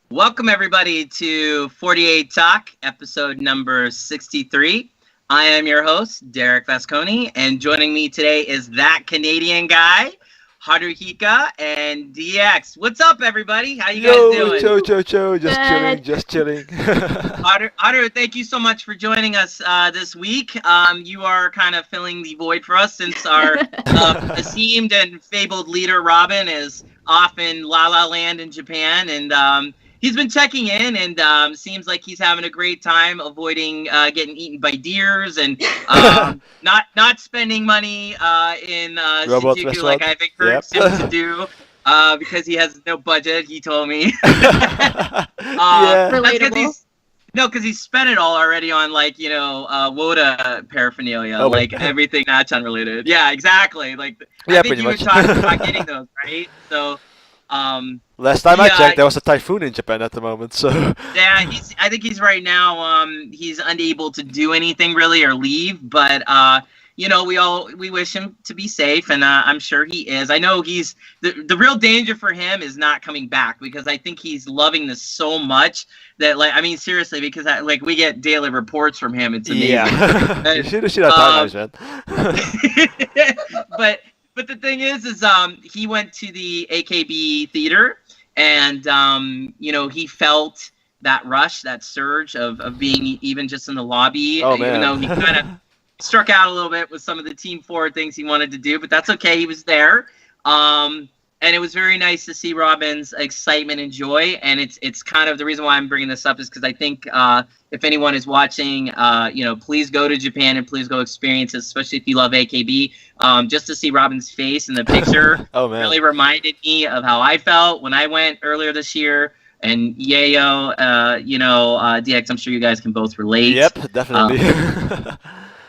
Welcome everybody to 48 Talk, episode number 63. I am your host, Derek Vasconi, and joining me today is that Canadian guy, Haru Hika and DX. What's up, everybody? How you guys doing? Cho. Just chilling. Haru, thank you so much for joining us this week. You are kind of filling the void for us since our esteemed and fabled leader, Robin, is off in La La Land in Japan, and he's been checking in, and seems like he's having a great time avoiding getting eaten by deers and not spending money in Shinjuku like I've encouraged him to do because he has no budget, he told me. Relatable. Because he spent it all already on, like, you know, WOTA paraphernalia, like everything that's unrelated. Yeah, exactly. Like, I think you were talking about getting those, right? So... last time I checked, there was a typhoon in Japan at the moment, so... Yeah, I think he's right now, he's unable to do anything really or leave, but, you know, we wish him to be safe, and I'm sure he is. I know the real danger for him is not coming back, because I think he's loving this so much that, like, I mean, seriously, because, we get daily reports from him, it's amazing. Yeah, you should have seen that time, But the thing is he went to the AKB theater, and you know, he felt that rush, that surge of being even just in the lobby. Even though he kind of struck out a little bit with some of the Team 4 things he wanted to do, but that's okay. He was there, and it was very nice to see Robin's excitement and joy. And it's kind of the reason why I'm bringing this up is because I think if anyone is watching, you know, please go to Japan and please go experience it, especially if you love AKB. Just to see Robin's face in the picture really reminded me of how I felt when I went earlier this year. And Yayo, you know, DX, I'm sure you guys can both relate. Yep, definitely.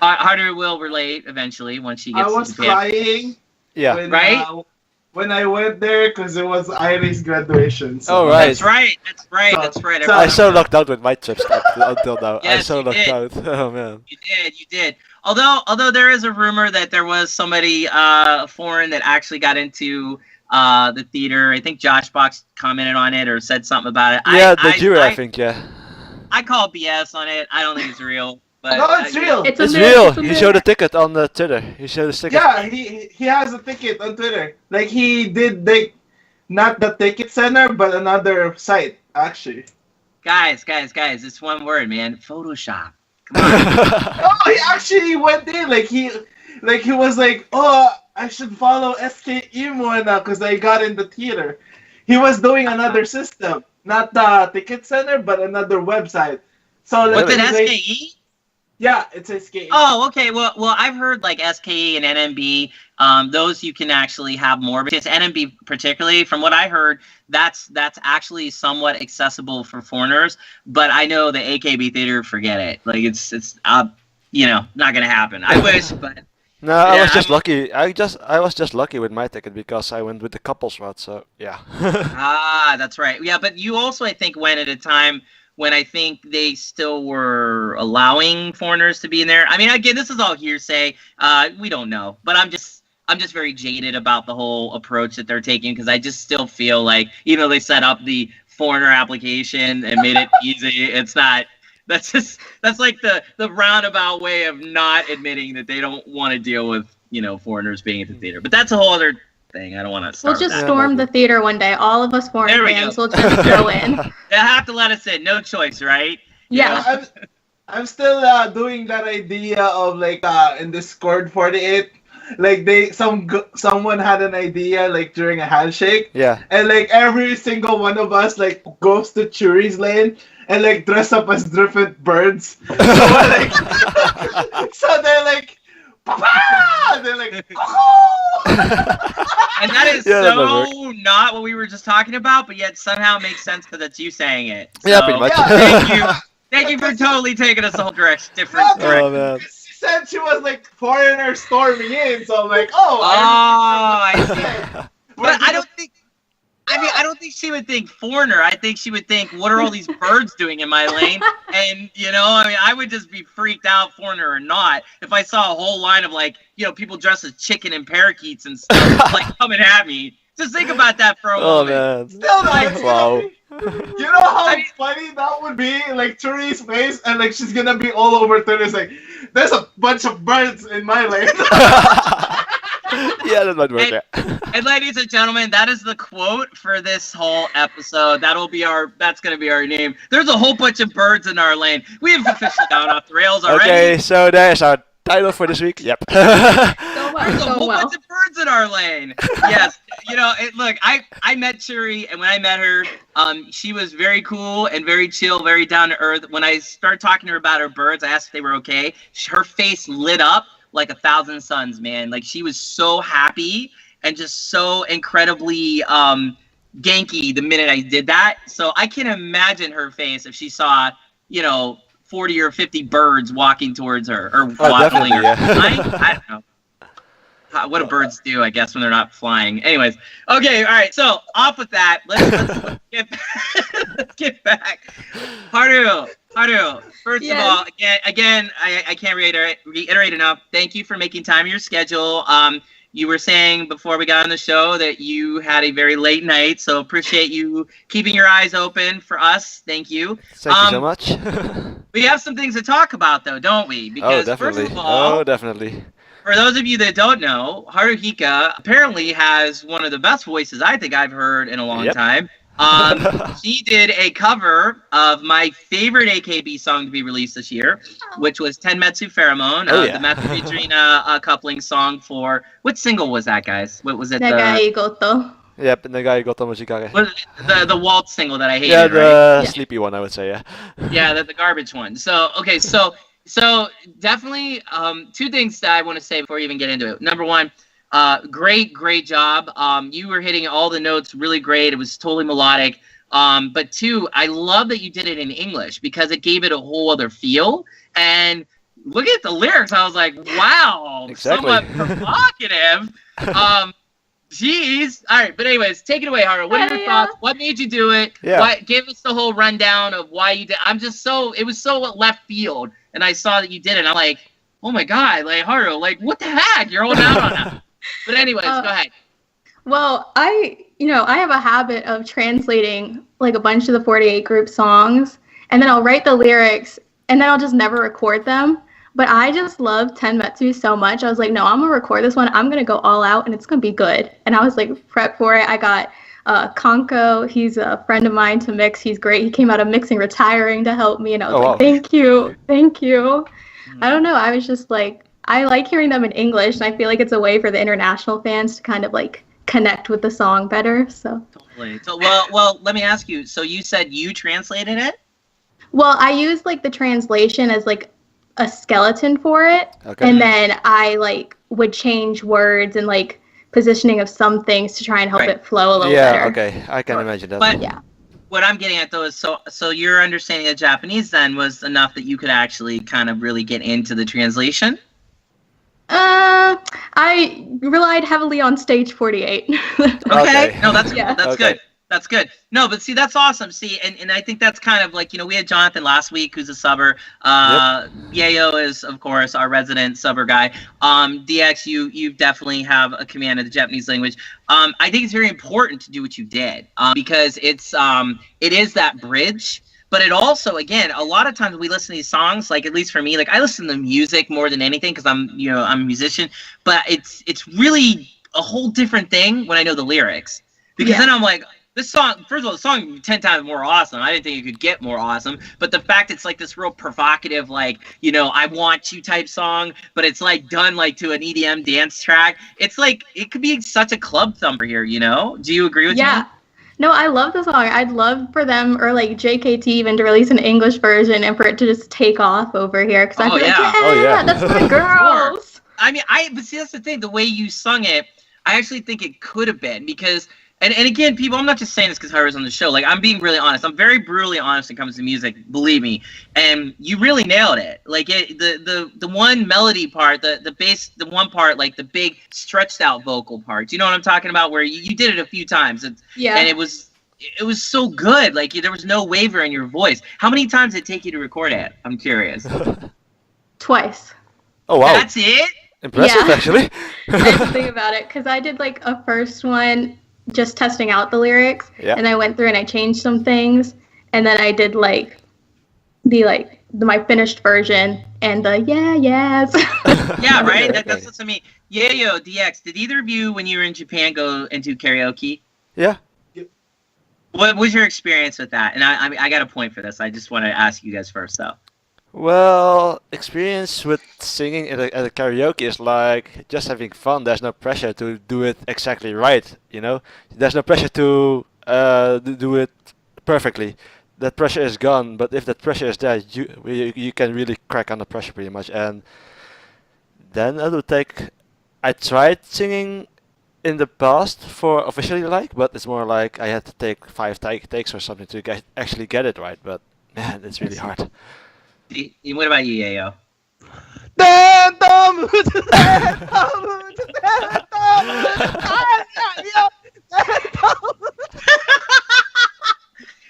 Haru will relate eventually once she gets to Japan. I was crying. Yeah. Right? When I went there, because it was Iris' graduation. So. Oh, right. That's right. I so lucked out with my trips until now. Yes, I so lucked out. Oh, man. You did. Although there is a rumor that there was somebody foreign that actually got into the theater. I think Josh Box commented on it or said something about it. Yeah, the jury, I think, yeah. I call BS on it. I don't think it's real. But, no, it's real. It's real. He showed a ticket on the Twitter. He showed a ticket. Yeah, he has a ticket on Twitter. Like, he did, like, not the ticket center, but another site, actually. Guys, it's one word, man. Photoshop. Come on. No, he actually went in. Like, he was like, oh, I should follow SKIMO now because I got in the theater. He was doing another system. Not the ticket center, but another website. So, was it SKE? Yeah, it's SKE. Oh, okay. Well, I've heard like SKE and NMB. Those you can actually have more because NMB, particularly from what I heard, that's actually somewhat accessible for foreigners. But I know the AKB theater, forget it. Like it's you know, not gonna happen. I wish, but no, I was just lucky. I was just lucky with my ticket because I went with the couples route. So yeah. That's right. Yeah, but you also I think went at a time when I think they still were allowing foreigners to be in there. I mean, again, this is all hearsay. We don't know, but I'm just very jaded about the whole approach that they're taking because I just still feel like even though they set up the foreigner application and made it easy, it's not. That's like the roundabout way of not admitting that they don't want to deal with, you know, foreigners being at the theater. But that's a whole other thing. I don't want to start. We'll just storm the theater one day. All of us foreign fans will just go in. They'll have to let us in. No choice, right? Yeah. I'm still doing that idea of like in Discord 48. Like someone had an idea like during a handshake. Yeah. And like every single one of us like goes to Churi's lane and like dress up as different birds. So like, so they're like, Papa! They're like, and that is so not what we were just talking about, but yet somehow makes sense because it's you saying it. So, yeah, pretty much. Thank you for totally taking us a whole different direction. Oh man. said she was like foreigner storming in, so I'm like, I see. But I don't think. I don't think she would think foreigner. I think she would think, what are all these birds doing in my lane? And, I would just be freaked out, foreigner or not, if I saw a whole line of, like, people dressed as chicken and parakeets and stuff, like, coming at me. Just think about that for a moment. Man. Still, like, wow. You know how funny that would be? Like, Turi's face, and, like, she's gonna be all over Turi. It's like, there's a bunch of birds in my lane. Yeah, that might work there. And ladies and gentlemen, that is the quote for this whole episode. That's gonna be our name. There's a whole bunch of birds in our lane. We have officially gone off the rails already. Okay, so there's our title for this week. Yep. There's a whole bunch of birds in our lane. Yes. Look, I met Churi, and when I met her, she was very cool and very chill, very down to earth. When I started talking to her about her birds, I asked if they were okay. Her face lit up like 1,000 suns, man. Like, she was so happy and just so incredibly Genki the minute I did that. So I can imagine her face if she saw, 40 or 50 birds walking towards her or waddling her. Yeah. I don't know. What do birds do, I guess, when they're not flying? Anyways, okay, all right. So off with that. Let's get back. Haru. First of all, again, I can't reiterate enough. Thank you for making time in your schedule. You were saying before we got on the show that you had a very late night, so appreciate you keeping your eyes open for us. Thank you. Thank you so much. We have some things to talk about, though, don't we? Because definitely. First of all, definitely. For those of you that don't know, Haru Hika apparently has one of the best voices I think I've heard in a long time. She did a cover of my favorite AKB song to be released this year, which was Tenmetsu Pheromone, the Matsuri coupling song for... What single was that, guys? What was it? Nagai Goto. Yep, Nagai Goto Mochikage. The waltz single that I hated, yeah, the right? sleepy one, I would say, yeah. Yeah, the garbage one. So, okay, so definitely two things that I want to say before we even get into it. Number one, great job. You were hitting all the notes really great. It was totally melodic. But two, I love that you did it in English because it gave it a whole other feel. And look at the lyrics. I was like, wow, somewhat provocative. Jeez. All right, but anyways, take it away, Haru. What are your thoughts? What made you do it? Yeah. Give us the whole rundown of why you did. It was so left field, and I saw that you did it. And I'm like, oh my god, like Haru, like what the heck? You're holding out on that. But anyways, go ahead. Well, I have a habit of translating like a bunch of the 48 group songs, and then I'll write the lyrics, and then I'll just never record them. But I just love Tenmetsu so much. I was like, no, I'm going to record this one. I'm going to go all out, and it's going to be good. And I was like, prep for it. I got Kanko. He's a friend of mine to mix. He's great. He came out of mixing, retiring to help me. And I was like, thank you. I don't know. I was just like, I like hearing them in English, and I feel like it's a way for the international fans to kind of like connect with the song better. So totally. So well, let me ask you. So you said you translated it? Well, I used like the translation as like a skeleton for it, and then I like would change words and like positioning of some things to try and help it flow a little better. Yeah, okay, I can imagine that. But what I'm getting at though is so your understanding of Japanese then was enough that you could actually kind of really get into the translation? I relied heavily on Stage 48. Okay. No, that's cool. That's good. That's good. No, but see, that's awesome. See, and I think that's kind of like, we had Jonathan last week, who's a subber. Yayo is, of course, our resident subber guy. DX, you definitely have a command of the Japanese language. I think it's very important to do what you did because it is that bridge. But it also, again, a lot of times we listen to these songs, like at least for me, like I listen to music more than anything because I'm a musician. But it's really a whole different thing when I know the lyrics because then I'm like, this song, first of all, the song is 10 times more awesome. I didn't think it could get more awesome. But the fact it's like this real provocative, like, I want you type song, but it's like done like to an EDM dance track. It's like, it could be such a club thumper here, Do you agree with me? Yeah. No, I love the song. I'd love for them or like JKT even to release an English version and for it to just take off over here. Because I feel like, that's my girls. I mean, but see, that's the thing. The way you sung it, I actually think it could have been because And again, people, I'm not just saying this because Haru's on the show. Like, I'm being really honest. I'm very brutally honest when it comes to music. Believe me. And you really nailed it. Like, the one melody part, the bass, the one part, like the big stretched out vocal part. You know what I'm talking about? Where you did it a few times. And it was so good. Like, there was no waver in your voice. How many times did it take you to record it? I'm curious. Twice. Oh wow. That's it? Impressive, actually. I had to think about it because I did like a first one just testing out the lyrics, and I went through and I changed some things, and then I did like my finished version and the yes. Yeah, right. That's what I mean. Yayo, DX. Did either of you, when you were in Japan, go into karaoke? Yeah. What was your experience with that? And I got a point for this. I just want to ask you guys first, though. Well, experience with singing at a karaoke is like just having fun. There's no pressure to do it exactly right, you know? There's no pressure to do it perfectly. That pressure is gone, but if that pressure is there, you can really crack under pressure pretty much. And then I tried singing in the past for officially but it's more like I had to take 5 takes or something to actually get it right, but man, it's really hard. What about you, Yayo?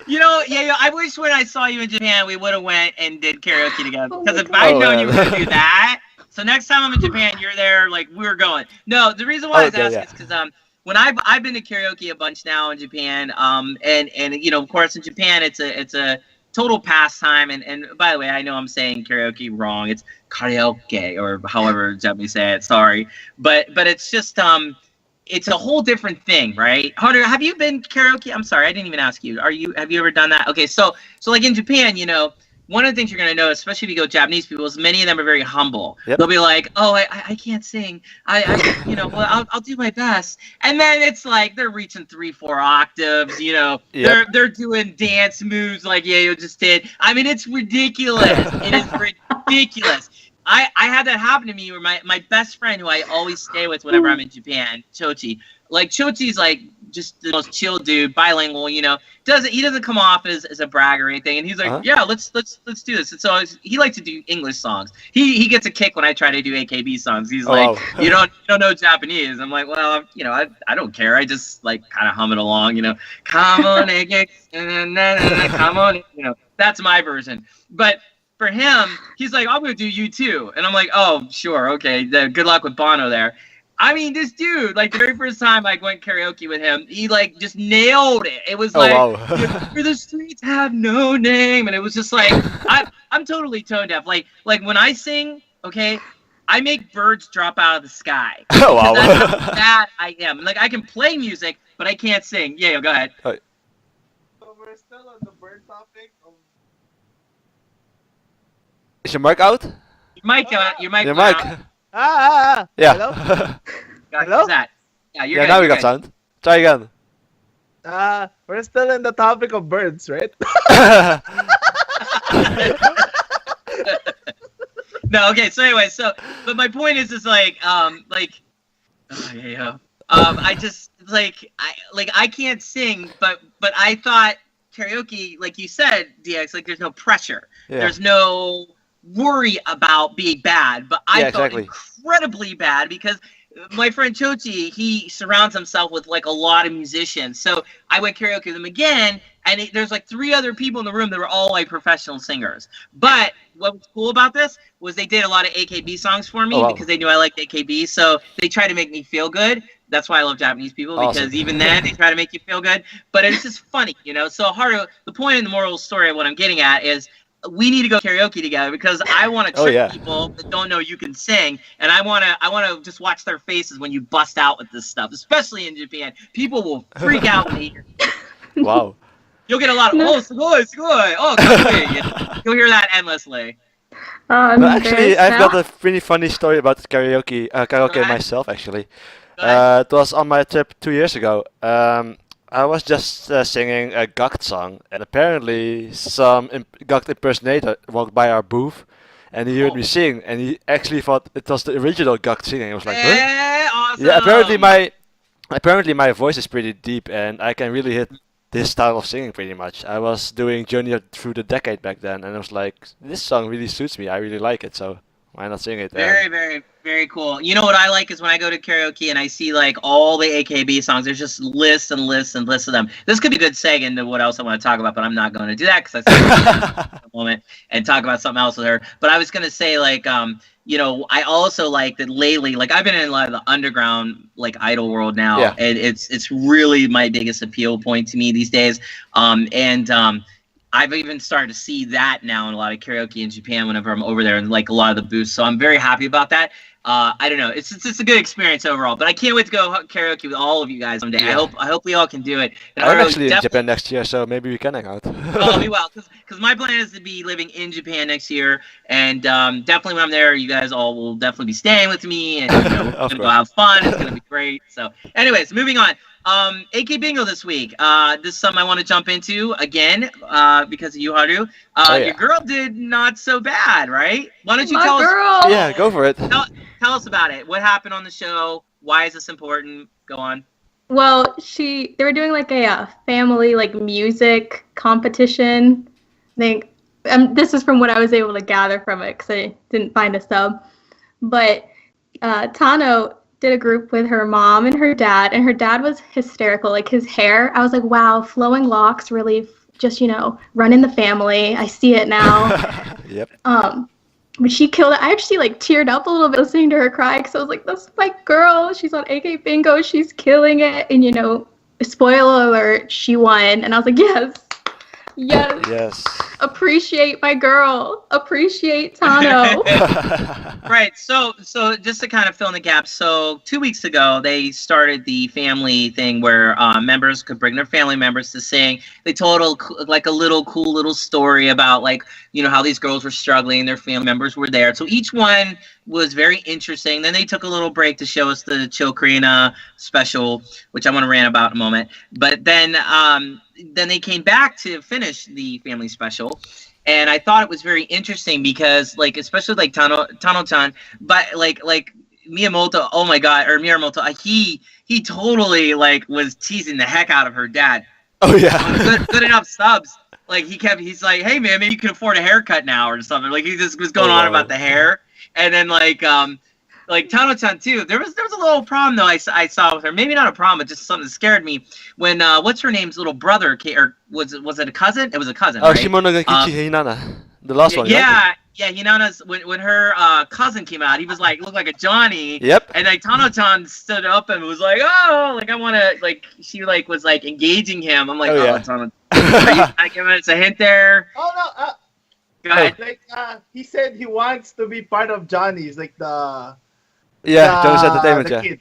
You know, Yayo, I wish when I saw you in Japan, we would have went and did karaoke together. Because if I'd known you were going to do that, so next time I'm in Japan, you're there, like, we're going. No, the reason why I was asking is because when I've been to karaoke a bunch now in Japan, and you know, of course, in Japan, it's a total pastime, and by the way, I know I'm saying karaoke wrong. It's karaoke, or however Japanese say it. Sorry, but it's just it's a whole different thing, right? Haru, have you been karaoke? I'm sorry, I didn't even ask you. Have you ever done that? Okay, so like in Japan, you know, one of the things you're gonna notice, especially if you go Japanese people, is many of them are very humble. Yep. They'll be like, "Oh, I can't sing. I you know, well, I'll do my best." And then it's like they're reaching 3-4 octaves. You know, they're doing dance moves like Yayo just did. I mean, it's ridiculous. It is ridiculous. I had that happen to me where my best friend, who I always stay with whenever I'm in Japan, Chochi. Like, Chochi's like just the most chill dude, bilingual, you know. He doesn't come off as a brag or anything, and he's like, yeah, let's do this. And so he likes to do English songs. He gets a kick when I try to do AKB songs. He's like, you don't know Japanese. I'm like, well, you know, I don't care. I just like kind of hum it along, you know. Come on, come on, you know. That's my version. But for him, he's like, I'm gonna do you too, and I'm like, oh, sure, okay. Good luck with Bono there. I mean, this dude, like, the very first time I went karaoke with him, he, like, just nailed it. It was like, for the streets have no name. And it was just like, I'm totally tone deaf. Like when I sing, okay, I make birds drop out of the sky. Oh, wow. That's how bad I am. Like, I can play music, but I can't sing. Yeah, go ahead. So we're still on the bird topic. Is your mic out? Your mic. Yeah. Hello? Hello? That? Yeah, you're good. Now we got sound. Try again. We're still in the topic of birds, right? No, okay. So anyway, but my point is like, I just I can't sing, but I thought karaoke, like you said, DX, like there's no pressure. Yeah. There's no worry about being bad, but I felt incredibly bad because my friend Chochi, he surrounds himself with like a lot of musicians. So I went karaoke with him again, and there's like 3 other people in the room that were all like professional singers. But what was cool about this was they did a lot of AKB songs for me because they knew I liked AKB. So they tried to make me feel good. That's why I love Japanese people, because even then they try to make you feel good. But it's just funny, you know? So Haru, the point in the moral story of what I'm getting at is we need to go karaoke together because I want to trick people that don't know you can sing, and I want to just watch their faces when you bust out with this stuff, especially in Japan. People will freak out when they hear it. Wow. You'll get a lot of sugoi. You'll hear that endlessly. Actually, I've got a pretty funny story about karaoke myself, actually. It was on my trip 2 years ago. I was just singing a Gakt song, and apparently some Gakt impersonator walked by our booth, and he heard me sing, and he actually thought it was the original Gakt singing. I was like, huh? Awesome. Yeah, apparently apparently my voice is pretty deep and I can really hit this style of singing pretty much. I was doing Journey Through the Decade back then, and I was like, this song really suits me. I really like it, so why not sing it? Very, very, very cool. You know what I like is when I go to karaoke and I see like all the AKB songs. There's just lists and lists and lists of them. This could be a good seg into what else I want to talk about, but I'm not going to do that because I said a moment and talk about something else with her. But I was going to say like, you know, I also like that lately. Like I've been in a lot of the underground like idol world now, and it's really my biggest appeal point to me these days. I've even started to see that now in a lot of karaoke in Japan whenever I'm over there and like a lot of the booths. So I'm very happy about that. I don't know. It's just a good experience overall. But I can't wait to go karaoke with all of you guys someday. Yeah. I hope we all can do it. And I'm actually in Japan next year, so maybe we can hang out. Oh, we will. Because my plan is to be living in Japan next year. And definitely when I'm there, you guys all will definitely be staying with me. And you know, we're going to go have fun. It's going to be great. So anyways, moving on. AKBingo this week. This is something I want to jump into again because of you, Haru. Your girl did not so bad, right? Why don't you tell us? Yeah, go for it. Tell us about it. What happened on the show? Why is this important? Go on. Well, they were doing like a family like music competition. I think this is from what I was able to gather from it because I didn't find a sub. But Tano did a group with her mom and her dad was hysterical. Like his hair, I was like, wow, flowing locks really just, you know, run in the family. I see it now. Yep. But she killed it. I actually like teared up a little bit listening to her cry because I was like, that's my girl. She's on AKBingo. She's killing it. And, you know, spoiler alert, she won. And I was like, yes. Yes. Appreciate my girl. Appreciate Tano. Right. So just to kind of fill in the gaps. So 2 weeks ago, they started the family thing where members could bring their family members to sing. They told like a little cool little story about like, you know, how these girls were struggling. Their family members were there. So each one was very interesting. Then they took a little break to show us the Chilkrina special, which I want to rant about in a moment. But then they came back to finish the family special, and I thought it was very interesting because, like, especially like Tano-chan, but like Miyamoto, oh my god, or Miyamoto, he totally like was teasing the heck out of her dad. Oh yeah, good enough subs. Like he's like, hey man, maybe you can afford a haircut now or something. Like he just was going on about the hair, and then like Tano-chan too. There was a little problem though I saw with her. Maybe not a problem, but just something that scared me. When what's her name's little brother or was it a cousin? It was a cousin. Oh, right? Shimonogakichi Hinata, the last one. Yeah, Hinata's when her cousin came out, he was like looked like a Johnny. Yep. And like Tano-chan stood up and was like, oh, like I want to like she like was like engaging him. I'm like, Tano. I give us a hint there. Oh no. Go ahead. Like he said he wants to be part of Johnny's, like the Johnny's Entertainment. The kid.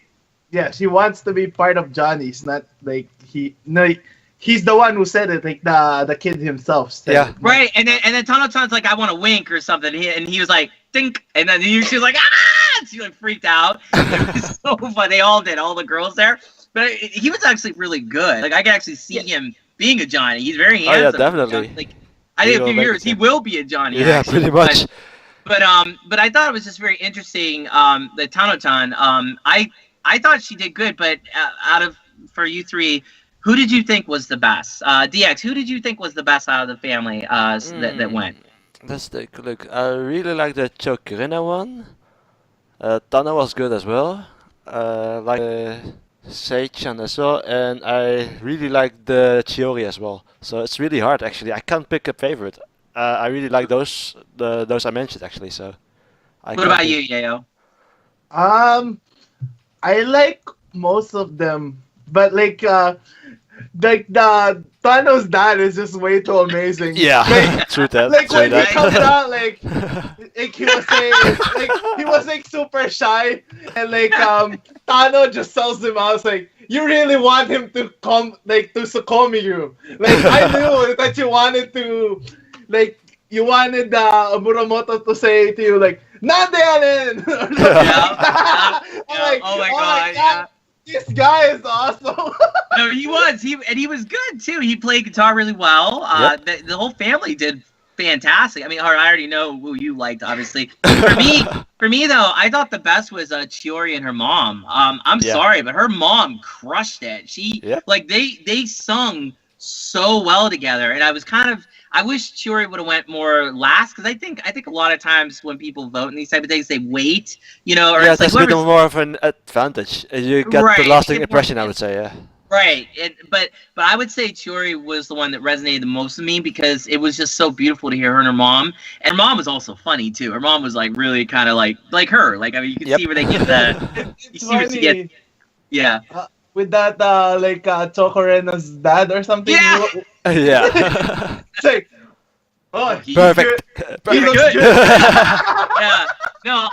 Yeah, she wants to be part of Johnny's, not like he's the one who said it, like the kid himself said it. Right, and then Tano-chan's like, I want to wink or something, and he was like, dink, and then she was like, ah! She like freaked out. It was so fun. They all did, all the girls there. But he was actually really good. Like I could actually see him being a Johnny. He's very handsome. Oh yeah, dedefinitely. Like I think a few years he will be a Johnny. Yeah, actually. pretty much. But I thought it was just very interesting. That Tano-chan, I thought she did good, but for you three, who did you think was the best? DX, who did you think was the best out of the family that went? Let's take a look. I really like the Chilkrina one. Tana was good as well. Like Seichan as well, and I really like the Chiori as well. So it's really hard actually. I can't pick a favorite. I really like those I mentioned actually. So. What about you, Yayo? I like most of them, but like the Thanos' dad is just way too amazing. Yeah, like, true that. Like true when that. he comes out, like he was saying, like he was like super shy, and like Tano just sells him out. It's like you really want him to come, like to succumb you. Like I knew that you wanted to, like you wanted Muramoto to say to you like. Nande Allen! Like, oh my god, yeah. This guy is awesome. No, he was. He was good too. He played guitar really well. Yep. The whole family did fantastic. I mean, I already know who you liked, obviously. For me though, I thought the best was Chiori and her mom. I'm sorry, but her mom crushed it. She like they sung so well together, and I wish Chiori would have went more last, because I think a lot of times when people vote in these type of things, they wait, or it's that's like a bit more of an advantage. You get the lasting impression, I would say. Yeah. Right, but I would say Chiori was the one that resonated the most with me, because it was just so beautiful to hear her and her mom. And her mom was also funny too. Her mom was like really kind of like her. Like, I mean, you can see where they get the. You see where she get. Yeah. With that, Chocorena's dad or something. Yeah. Yeah. It's like, oh, perfect. He looks good. Yeah. No.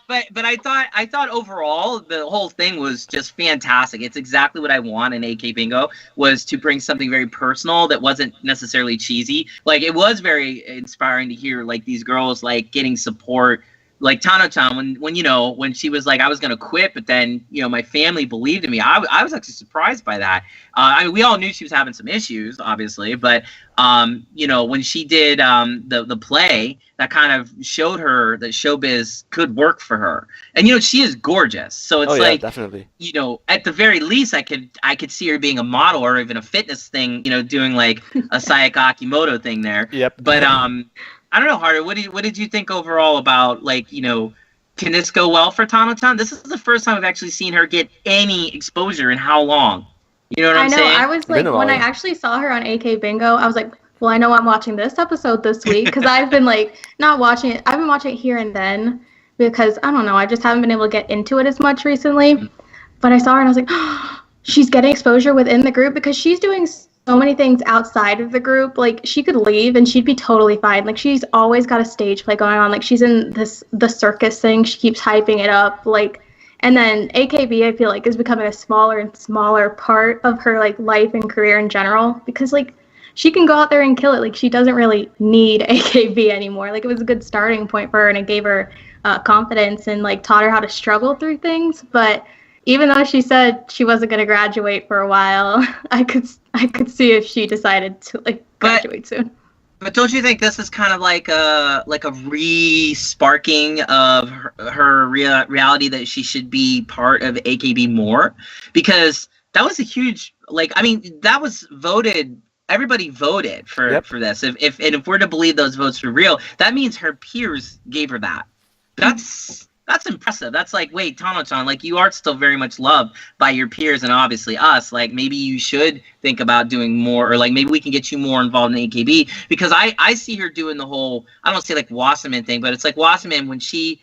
But I thought overall the whole thing was just fantastic. It's exactly what I want in AKBingo, was to bring something very personal that wasn't necessarily cheesy. Like, it was very inspiring to hear like these girls like getting support. Like Tano-chan, when she was like, I was gonna quit, but then my family believed in me. I was actually surprised by that. I mean, we all knew she was having some issues, obviously, but when she did the play, that kind of showed her that showbiz could work for her. And she is gorgeous, so it's like, definitely. At the very least, I could see her being a model or even a fitness thing, doing like a Sayaka Akimoto thing there. Yep. But I don't know, Haru. What did you think overall about, like, can this go well for Tano-chan? This is the first time I've actually seen her get any exposure in how long? You know what I'm saying? I was like, when I actually saw her on AKBingo, I was like, well, I know I'm watching this episode this week, because I've been like not watching it. I've been watching it here and then, because I don't know, I just haven't been able to get into it as much recently. But I saw her and I was like, oh, she's getting exposure within the group, because she's doing so many things outside of the group. Like, she could leave and she'd be totally fine. Like, she's always got a stage play going on. Like, she's in the circus thing. She keeps hyping it up. Like, and then AKB, I feel like, is becoming a smaller and smaller part of her like life and career in general, because like she can go out there and kill it. Like, she doesn't really need AKB anymore. Like, it was a good starting point for her, and it gave her confidence and like taught her how to struggle through things. But even though she said she wasn't going to graduate for a while, I could see if she decided to like graduate soon. But don't you think this is kind of like a re-sparking of her reality that she should be part of AKB more? Because that was a huge, that was voted. Everybody voted for this. If we're to believe those votes were real, that means her peers gave her that. That's impressive. That's like, wait, Tano-chan, like, you are still very much loved by your peers and obviously us. Like, maybe you should think about doing more, or like maybe we can get you more involved in AKB, because I see her doing the whole, I don't say like Wasserman thing, but it's like Wasserman when she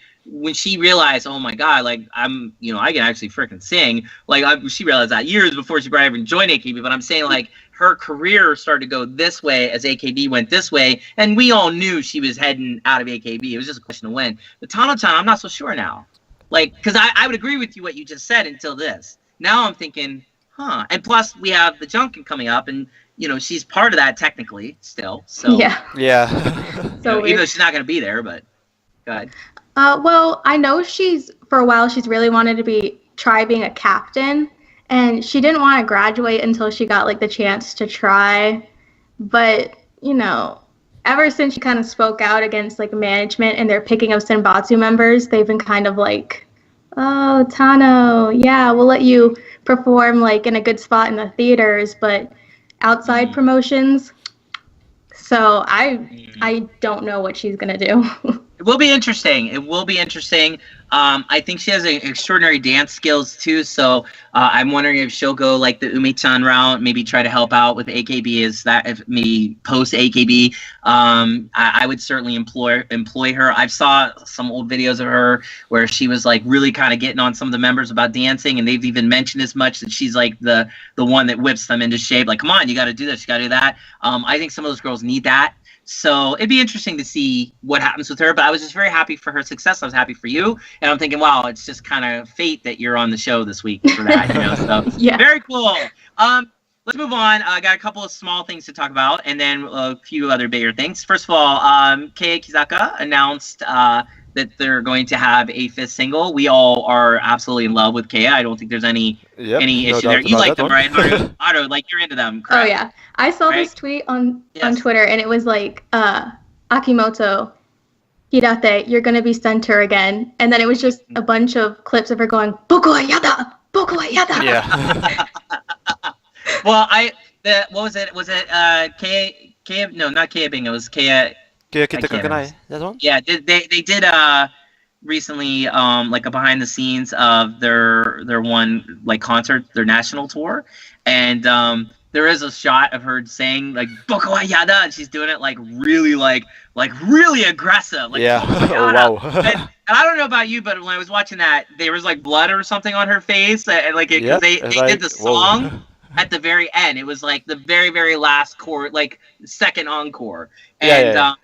realized, oh my god, like, I can actually freaking sing. Like, she realized that years before she probably even joined AKB. But I'm saying, like, her career started to go this way as AKB went this way, and we all knew she was heading out of AKB. It was just a question of when. But Tano-chan, I'm not so sure now. Like, because I would agree with you what you just said until this. Now I'm thinking, huh. And plus, we have the Janken coming up, and she's part of that technically still. So yeah. So even though she's not going to be there, but go ahead. Well, I know for a while she's really wanted to try being a captain, and she didn't want to graduate until she got like the chance to try. But, ever since she kind of spoke out against like management and their picking of Senbatsu members, they've been kind of like, oh, Tano, yeah, we'll let you perform like in a good spot in the theaters, but outside promotions. So I don't know what she's going to do. It will be interesting. I think she has extraordinary dance skills too. So I'm wondering if she'll go like the Umi-chan route, maybe try to help out with AKB. If maybe post AKB? I would certainly employ her. I saw some old videos of her where she was like really kind of getting on some of the members about dancing, and they've even mentioned as much that she's like the one that whips them into shape. Like, come on, you got to do this, you got to do that. I think some of those girls need that. So it'd be interesting to see what happens with her, but I was just very happy for her success. I was happy for you, and I'm thinking, wow, it's just kind of fate that you're on the show this week for that, So yeah. Very cool. Let's move on. I got a couple of small things to talk about, and then a few other bigger things. First of all, Kei Kizaka announced that they're going to have a 5th single. We all are absolutely in love with Kei. I don't think there's any issue there. You like them, right? Haru, like, you're into them, correct? Oh, yeah. I saw this tweet on Twitter, and it was like, I Akimoto, Hirate, you're gonna be center again. And then it was just a bunch of clips of her going, Boku wa yada! Boku wa yada! Yeah. Well, what was it? Was it no, not AKBingo. It was DXTakamina, that one? Yeah, they did recently like a behind the scenes of their one like concert, their national tour, and there is a shot of her saying like "Boku wa yada," and she's doing it like really aggressive. Like, yeah. Oh, wow. and I don't know about you, but when I was watching that, there was like blood or something on her face, and like they did the song. Whoa. At the very end, it was like the very, very last chord, like second encore, and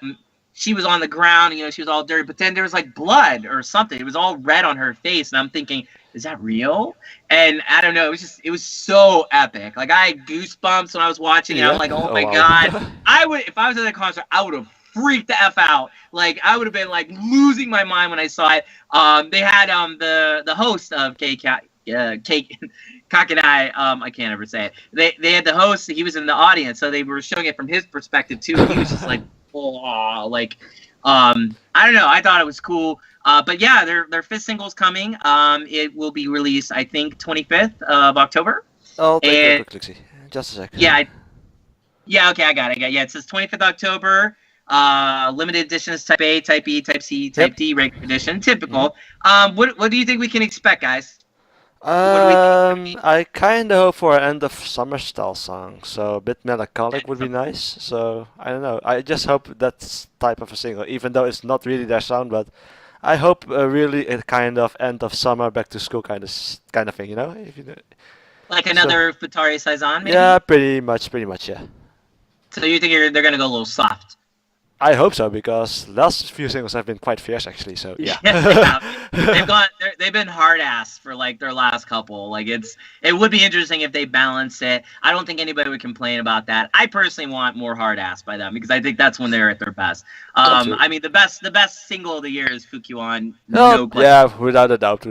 she was on the ground. You know, she was all dirty, but then there was like blood or something. It was all red on her face, and I'm thinking, is that real? And I don't know. It was so epic. Like I had goosebumps when I was watching it. I'm like, oh my god, I would if I was at the concert, I would have freaked the f out. Like I would have been like losing my mind when I saw it. They had the host of Kakinai, I can't ever say it. They had the host. He was in the audience, so they were showing it from his perspective too. He was just like, oh, like, I don't know. I thought it was cool. But yeah, their fifth single's coming. It will be released, I think, 25th of October. I'll take a quick look. Just a second. Yeah. Okay, I got it. Yeah, it says 25th October. Limited edition is Type A, Type B, Type C, Type D, regular edition. Typical. What do you think we can expect, guys? I kind of hope for an end of summer style song, so a bit melancholic would be nice. So I don't know. I just hope that's type of a single, even though it's not really their sound. But I hope really a kind of end of summer, back to school kind of thing. You know, if you know. Like another Futari Saizan, maybe? Yeah, pretty much, yeah. So you think they're gonna go a little soft? I hope so, because the last few singles have been quite fierce actually. So yeah. They've been hard ass for like their last couple. Like it would be interesting if they balance it. I don't think anybody would complain about that. I personally want more hard ass by them because I think that's when they're at their best. I mean the best single of the year is Fukuan. No question. Yeah, without a doubt.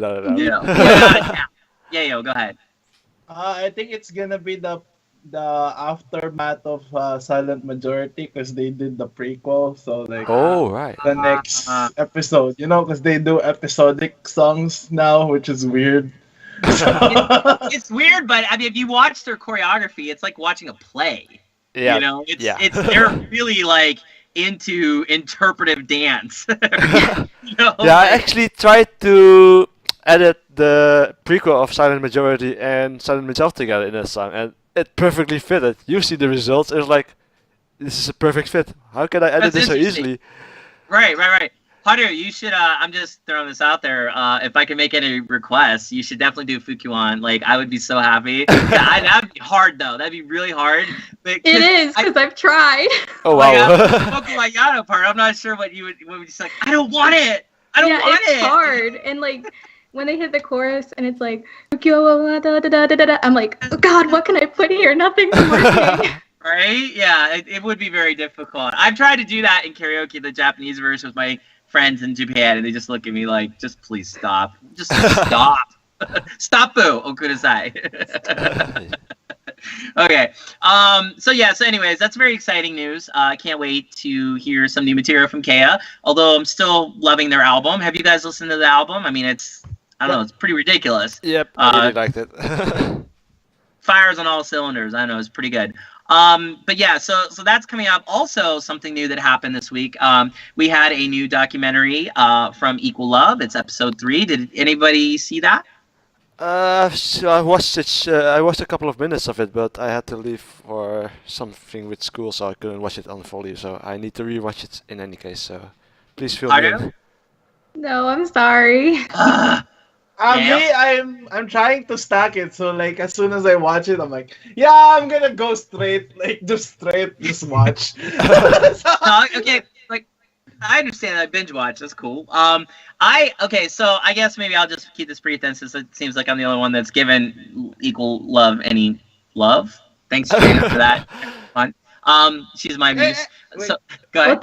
Yeah, go ahead. I think it's gonna be the aftermath of Silent Majority because they did the prequel. So like, the next episode, you know, because they do episodic songs now, which is weird. It's weird, but I mean, if you watch their choreography, it's like watching a play. Yeah. You know, they're really like into interpretive dance. You know, I actually tried to edit the prequel of Silent Majority and Silent Myself together in a song, and it perfectly fitted. You see the results, it's like, this is a perfect fit. How can I edit this so easily? Right. Haru, you should, I'm just throwing this out there, if I can make any requests, you should definitely do Fukuan. Like, I would be so happy. That'd be hard, though. That'd be really hard. It is, because I've tried. Oh, wow. Fuku Wayano part, I'm not sure what you would just like, I don't want it! I don't want it! It's hard, and like, when they hit the chorus and it's like, I'm like, oh God, what can I put here? Nothing's working. Right? Yeah, it would be very difficult. I've tried to do that in karaoke, the Japanese version with my friends in Japan, and they just look at me like, just please stop. Just stop. Stop-boo, okudasai. Okay. So anyways, that's very exciting news. I can't wait to hear some new material from Kea, although I'm still loving their album. Have you guys listened to the album? I mean, it's pretty ridiculous. Yep, I really liked it. Fires on all cylinders. I know, it's pretty good. But yeah, so that's coming up. Also, something new that happened this week. We had a new documentary from Equal Love. It's episode 3. Did anybody see that? So I watched it. I watched a couple of minutes of it, but I had to leave for something with school, so I couldn't watch it on fully. So I need to rewatch it in any case. So please feel me. No, I'm sorry. I'm trying to stack it, so like as soon as I watch it, I'm like, yeah, I'm gonna go straight, like just watch. Okay, like I understand. I binge watch. That's cool. So I guess maybe I'll just keep this brief then, since it seems like I'm the only one that's given Equal Love any love. Thanks, Trina, for that. Fun. She's my muse. So go ahead.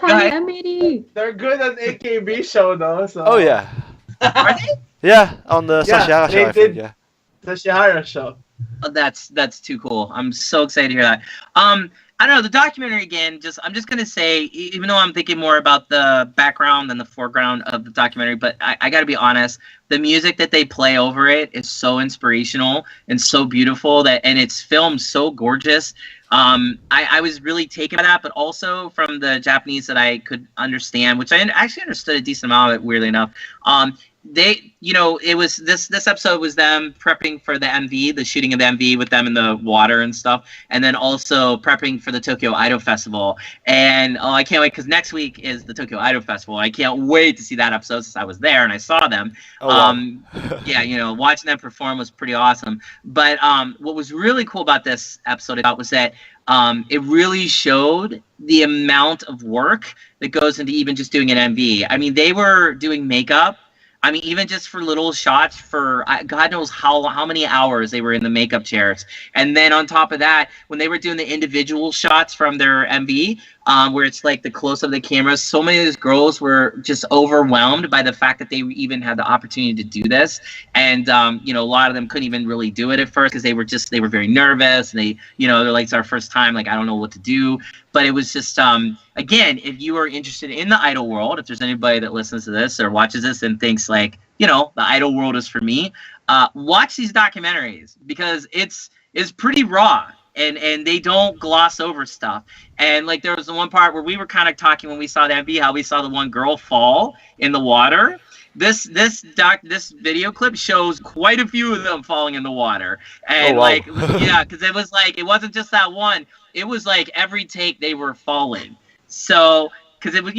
They're good at AKB show though. So. Oh yeah. Are they? Yeah, on the Sashihara show, I think, The Sashihara show. Oh, that's too cool. I'm so excited to hear that. I don't know, the documentary again, I'm just gonna say, even though I'm thinking more about the background than the foreground of the documentary, but I gotta be honest, the music that they play over it is so inspirational and so beautiful and it's filmed so gorgeous. I was really taken by that, but also from the Japanese that I could understand, which I actually understood a decent amount of it, weirdly enough. It was this episode was them prepping for the MV, the shooting of the MV with them in the water and stuff, and then also prepping for the Tokyo Idol Festival. And I can't wait because next week is the Tokyo Idol Festival. I can't wait to see that episode since I was there and I saw them. Oh, wow. Yeah, watching them perform was pretty awesome. But what was really cool about this episode, I thought, was that it really showed the amount of work that goes into even just doing an MV. I mean, they were doing makeup. I mean, even just for little shots for God knows how many hours they were in the makeup chairs. And then on top of that, when they were doing the individual shots from their MV, where it's like the close of the cameras, so many of these girls were just overwhelmed by the fact that they even had the opportunity to do this. And, a lot of them couldn't even really do it at first because they were very nervous. And they're like, it's our first time. Like, I don't know what to do. But it was just, again, if you are interested in the idol world, if there's anybody that listens to this or watches this and thinks like, the idol world is for me, watch these documentaries because it's pretty raw and they don't gloss over stuff. And like there was the one part where we were kind of talking when we saw the MV, how we saw the one girl fall in the water. This video clip shows quite a few of them falling in the water. And because it wasn't just that one. It was like every take they were falling. So, because it was,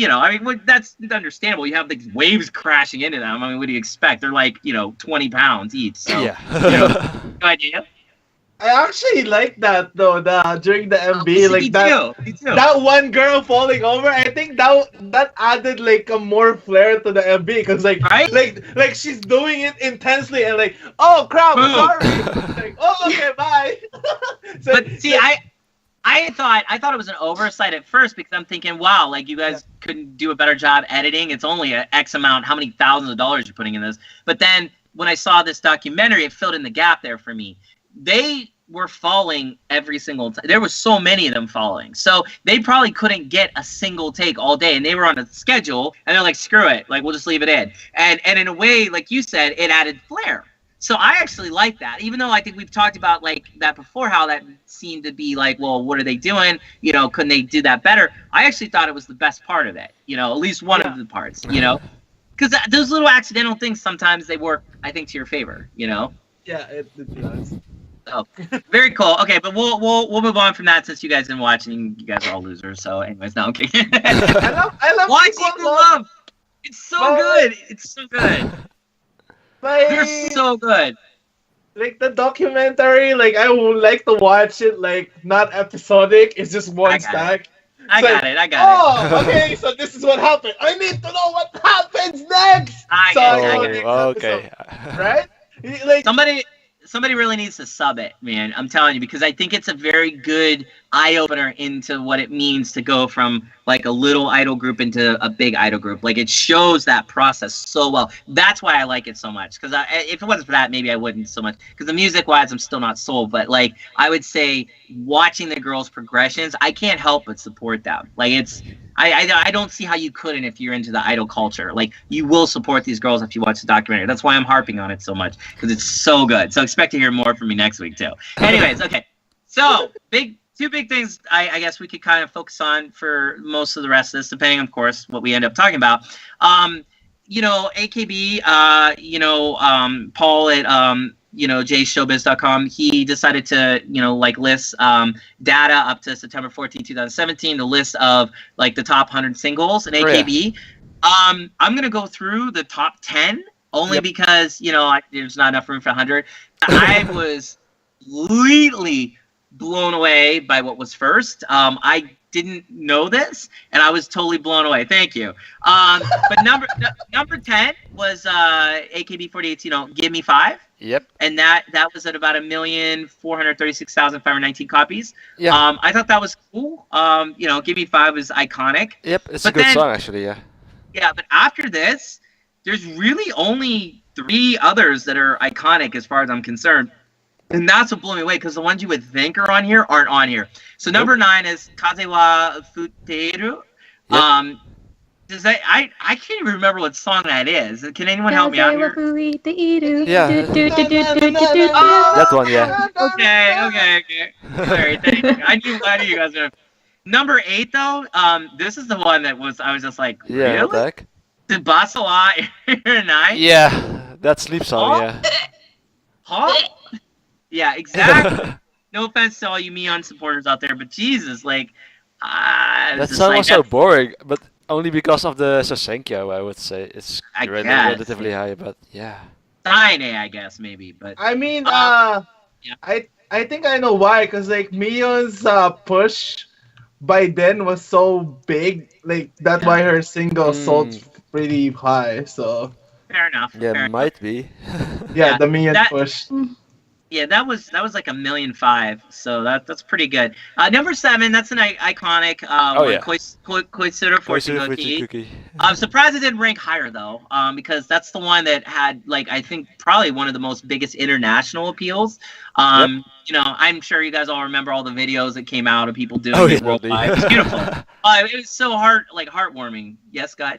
that's understandable. You have the waves crashing into them. I mean, what do you expect? They're like, 20 pounds each. So, yeah. No idea. I actually like that though. During the MV, Me too. That one girl falling over. I think that added like a more flair to the MV because like she's doing it intensely and like, oh crap, sorry. Like, oh okay, bye. But see, I thought it was an oversight at first because I'm thinking, wow, like you guys couldn't do a better job editing. It's only an X amount. How many thousands of dollars you're putting in this? But then when I saw this documentary, it filled in the gap there for me. They were falling every single time. There was so many of them falling. So they probably couldn't get a single take all day. And they were on a schedule. And they're like, screw it. Like, we'll just leave it in. And in a way, like you said, it added flair. So I actually like that. Even though I think we've talked about like that before, how that seemed to be like, well, what are they doing? Couldn't they do that better? I actually thought it was the best part of it. At least one of the parts, Because those little accidental things, sometimes they work, I think, to your favor, Yeah, it does. Oh, very cool. Okay, but we'll move on from that since you guys didn't watch and you guys are all losers. So, anyways, no, okay. I love Watch Equal Love. It's so good. It's so good. They're so good. Like the documentary, like I would like to watch it like not episodic. It's just one stack. I got it. Okay, so this is what happened. I need to know what happens next. I got it. Okay. Right? Like somebody really needs to sub it, man. I'm telling you, because I think it's a very good eye-opener into what it means to go from like a little idol group into a big idol group. Like it shows that process so well. That's why I like it so much. Because if it wasn't for that, maybe I wouldn't so much. Because the music-wise, I'm still not sold. But like I would say, watching the girls' progressions, I can't help but support them. Like I don't see how you couldn't if you're into the idol culture. Like you will support these girls if you watch the documentary. That's why I'm harping on it so much because it's so good. So expect to hear more from me next week too. Anyways, okay. So two big things I guess we could kind of focus on for most of the rest of this, depending, of course, what we end up talking about. AKB, Paul at jshowbiz.com, he decided to, list data up to September 14, 2017, the list of like the top 100 singles in AKB. I'm going to go through the top 10 only because, there's not enough room for 100. I was completely blown away by what was first. I didn't know this, and I was totally blown away. Thank you. But number 10 was AKB48's, Give Me 5. Yep. And that was at about 1,436,519 copies. Yeah. I thought that was cool. Give Me 5 is iconic. Yep, it's a good song actually, yeah. Yeah, but after this, there's really only 3 others that are iconic as far as I'm concerned. And that's what blew me away because the ones you would think are on here aren't on here. So number 9 is Kaze wa Futeru. Yep. Does that I can't even remember what song that is. Can anyone help me out here? Yeah. That one, yeah. Okay. Sorry, thank you. I knew you guys were. Number 8 though, this is the one that I was just like, Yeah, what the really? heck? Tsubasa wa Iranai? Yeah, that sleep song, yeah. Huh? Yeah, exactly. No offense to all you Mion supporters out there, but Jesus, like, that song was so boring, but only because of the Sosenkyo, I would say. It's I guess. relatively high, but yeah. Steine, I guess, maybe, but... I mean, yeah. I think I know why, because, like, Mion's push by then was so big, like, that's why her single sold pretty high, so... Fair enough. Yeah, fair might be. Yeah, the Mion push. Yeah, that was like 1.5 million, so that's pretty good. Number 7, that's an iconic Koitsuru Fortune. I'm surprised it didn't rank higher though, because that's the one that had like I think probably one of the most biggest international appeals. You know, I'm sure you guys all remember all the videos that came out of people doing it worldwide. It was beautiful. It was so heartwarming. Yes, guy.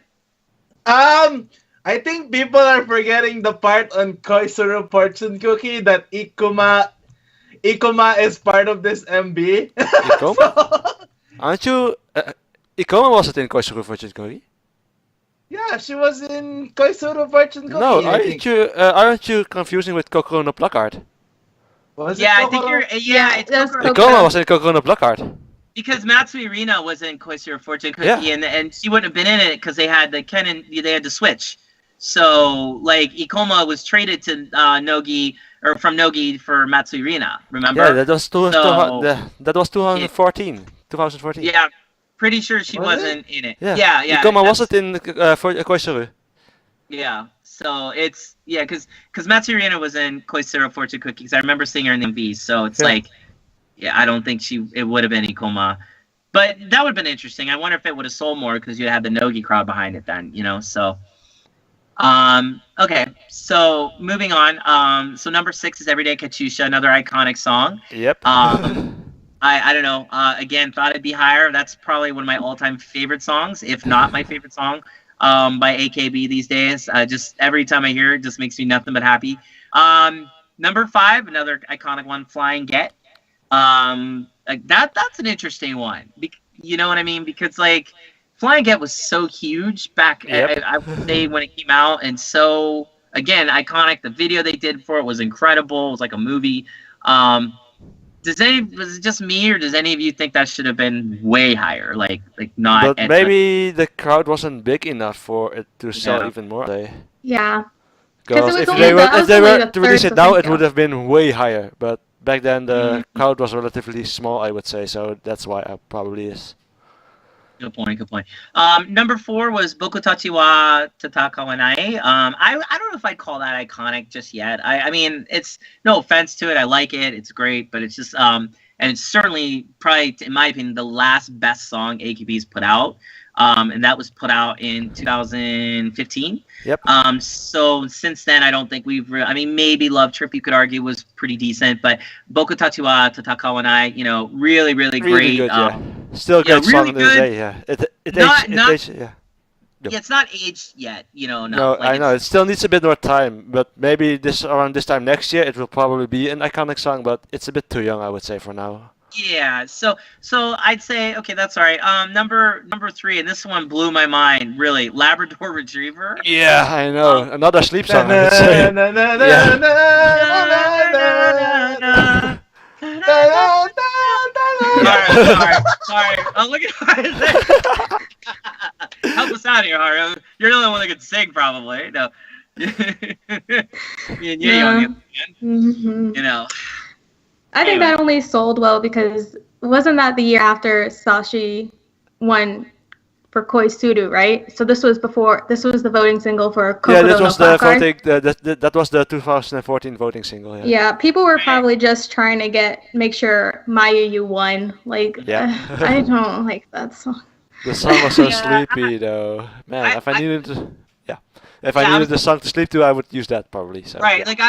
I think people are forgetting the part on Koisuru Fortune Cookie that Ikuma is part of this MB. Ikuma? Aren't you... Ikuma wasn't in Koisuru Fortune Cookie? Yeah, she was in Koisuru Fortune Cookie. No, aren't you confusing with Kokoro no Placard? Was I think you're... Yeah, it's Ikuma was in Kokoro no Placard. Because Matsui Rina was in Koisuru Fortune Cookie, and she wouldn't have been in it because they had to switch. So, like, Ikoma was traded to Nogi, or from Nogi for Matsui Rina, remember? Yeah, that was 2014. Yeah, pretty sure she wasn't in it. Yeah. Ikoma wasn't in Koisuru. Yeah, so it's, because Matsui Rina was in Koisuru Fortune Cookie, because I remember seeing her in the MV, so it's like, I don't think it would have been Ikoma. But that would have been interesting. I wonder if it would have sold more, because you had the Nogi crowd behind it then, you know, so... Okay, so moving on. So number 6 is Everyday Katusha, another iconic song. Yep. I don't know. Again, thought it'd be higher. That's probably one of my all-time favorite songs, if not my favorite song, by AKB these days. Just every time I hear it, just makes me nothing but happy. Number 5, another iconic one, Flying Get. That's an interesting one. You know what I mean? Because like. Flying Get was so huge back, I would say, when it came out, and so, again, iconic. The video they did for it was incredible. It was like a movie. Was it just me, or does any of you think that should have been way higher? Like not... But maybe the crowd wasn't big enough for it to sell even more. Yeah. Because if they were to release it now, it would have been way higher. But back then, the crowd was relatively small, I would say, so that's why it probably is. Good point. Number 4 was Boku Tachi wa Tatakawanai. I don't know if I'd call that iconic just yet. I mean, it's no offense to it. I like it. It's great, but it's just and it's certainly probably, in my opinion, the last best song AKB's put out. And that was put out in 2015. Yep. So since then, I don't think we've... I mean, maybe Love Trip, you could argue, was pretty decent, but Boku Tachi wa Tatakawanai, you know, really, really great. Good, still good song to this day, yeah. It's not aged yet, you know. No, like I know. It still needs a bit more time, but maybe around this time next year, it will probably be an iconic song, but it's a bit too young, I would say, for now. Yeah, so I'd say, okay, that's all right. Number 3, and this one blew my mind, really, Labrador Retriever. Yeah, I know. Another sleep song, I would say. Sorry. Oh, look at help us out here, Haru. You're the only one that can sing, probably. No. You know. I think that only sold well because wasn't that the year after Sashi won for Koisuru, right? So this was the voting single for Kokoro no Placard. That was the 2014 voting single. Yeah, people were probably just trying to make sure Mayuyu won. Like, I don't like that song. The song was so sleepy though. Man, if I needed to... yeah. If I needed a song to sleep to, I would use that probably. So, right, yeah. like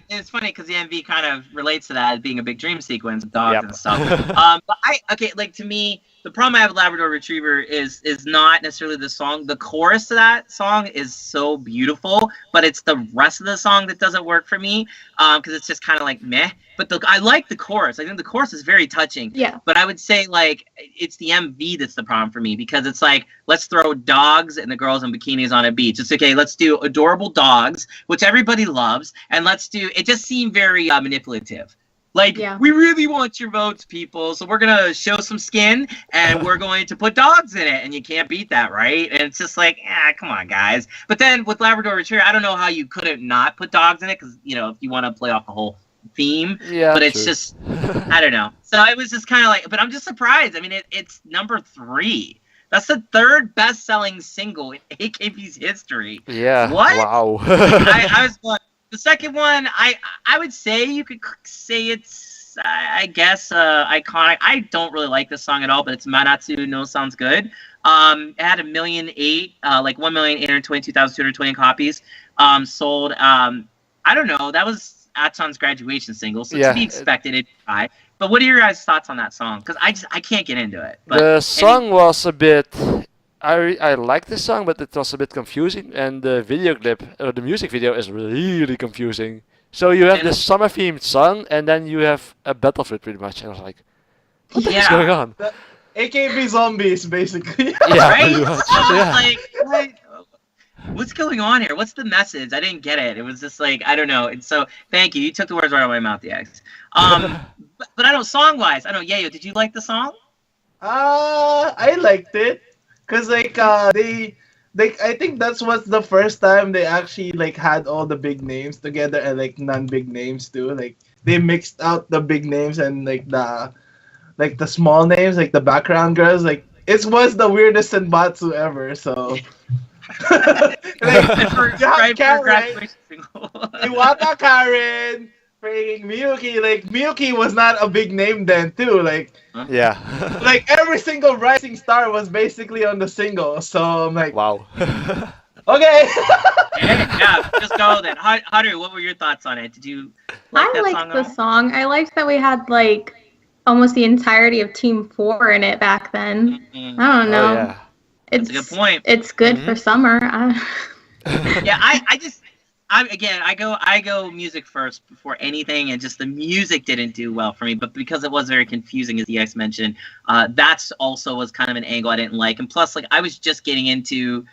it's funny because the MV kind of relates to that being a big dream sequence of dogs and stuff. But like to me, the problem I have with Labrador Retriever is not necessarily the song. The chorus to that song is so beautiful, but it's the rest of the song that doesn't work for me because it's just kind of like meh. But I like the chorus. I think the chorus is very touching. Yeah. But I would say like it's the MV that's the problem for me because it's like let's throw dogs and the girls in bikinis on a beach. It's okay. Let's do adorable dogs, which everybody loves, and let's do. It just seemed very manipulative. Like, we really want your votes, people, so we're going to show some skin, and we're going to put dogs in it, and you can't beat that, right? And it's just like, come on, guys. But then with Labrador Retriever, I don't know how you couldn't not put dogs in it, because, if you want to play off the whole theme. Yeah, but it's just, I don't know. So it was just kind of like, but I'm just surprised. I mean, it's number 3. That's the 3rd best-selling single in AKB's history. Yeah. What? Wow. I was going... The second one, I would say you could say it's, I guess, iconic. I don't really like this song at all, but it's Manatsu no sounds good. It had 1,822,220 copies sold. I don't know. That was Achan's graduation single, so to be expected, it'd be high. But what are your guys' thoughts on that song? Because I can't get into it. But the song was a bit... I like this song, but it was a bit confusing, and the video clip, or the music video, is really confusing. So you have this summer-themed song, and then you have a battlefield, pretty much. And I was like, what the heck is going on? The AKB zombies, basically. Yeah, right? Like, what's going on here? What's the message? I didn't get it. It was just like, I don't know. And so, thank you. You took the words right out of my mouth, DX. But I don't, song-wise, I don't, Yayo, did you like the song? I liked it. Cause I think that's what's the first time they actually like had all the big names together and like non-big names too. Like they mixed out the big names and like the small names, like the background girls. Like it was the weirdest senbatsu ever. So like, Karen, Iwata Karen, freaking Miyuki. Like Miyuki was not a big name then too. Like. Yeah. Like every single rising star was basically on the single, so I'm like, wow. Okay. Yeah, just go then. Haru, what were your thoughts on it? Did you like that song? I liked the song. I liked that we had like almost the entirety of Team 4 in it back then. I don't know. Oh, yeah. That's a good point. It's good for summer. Yeah, I go music first before anything, and just the music didn't do well for me. But because it was very confusing, as DX mentioned, that's also was kind of an angle I didn't like. And plus, like I was just getting into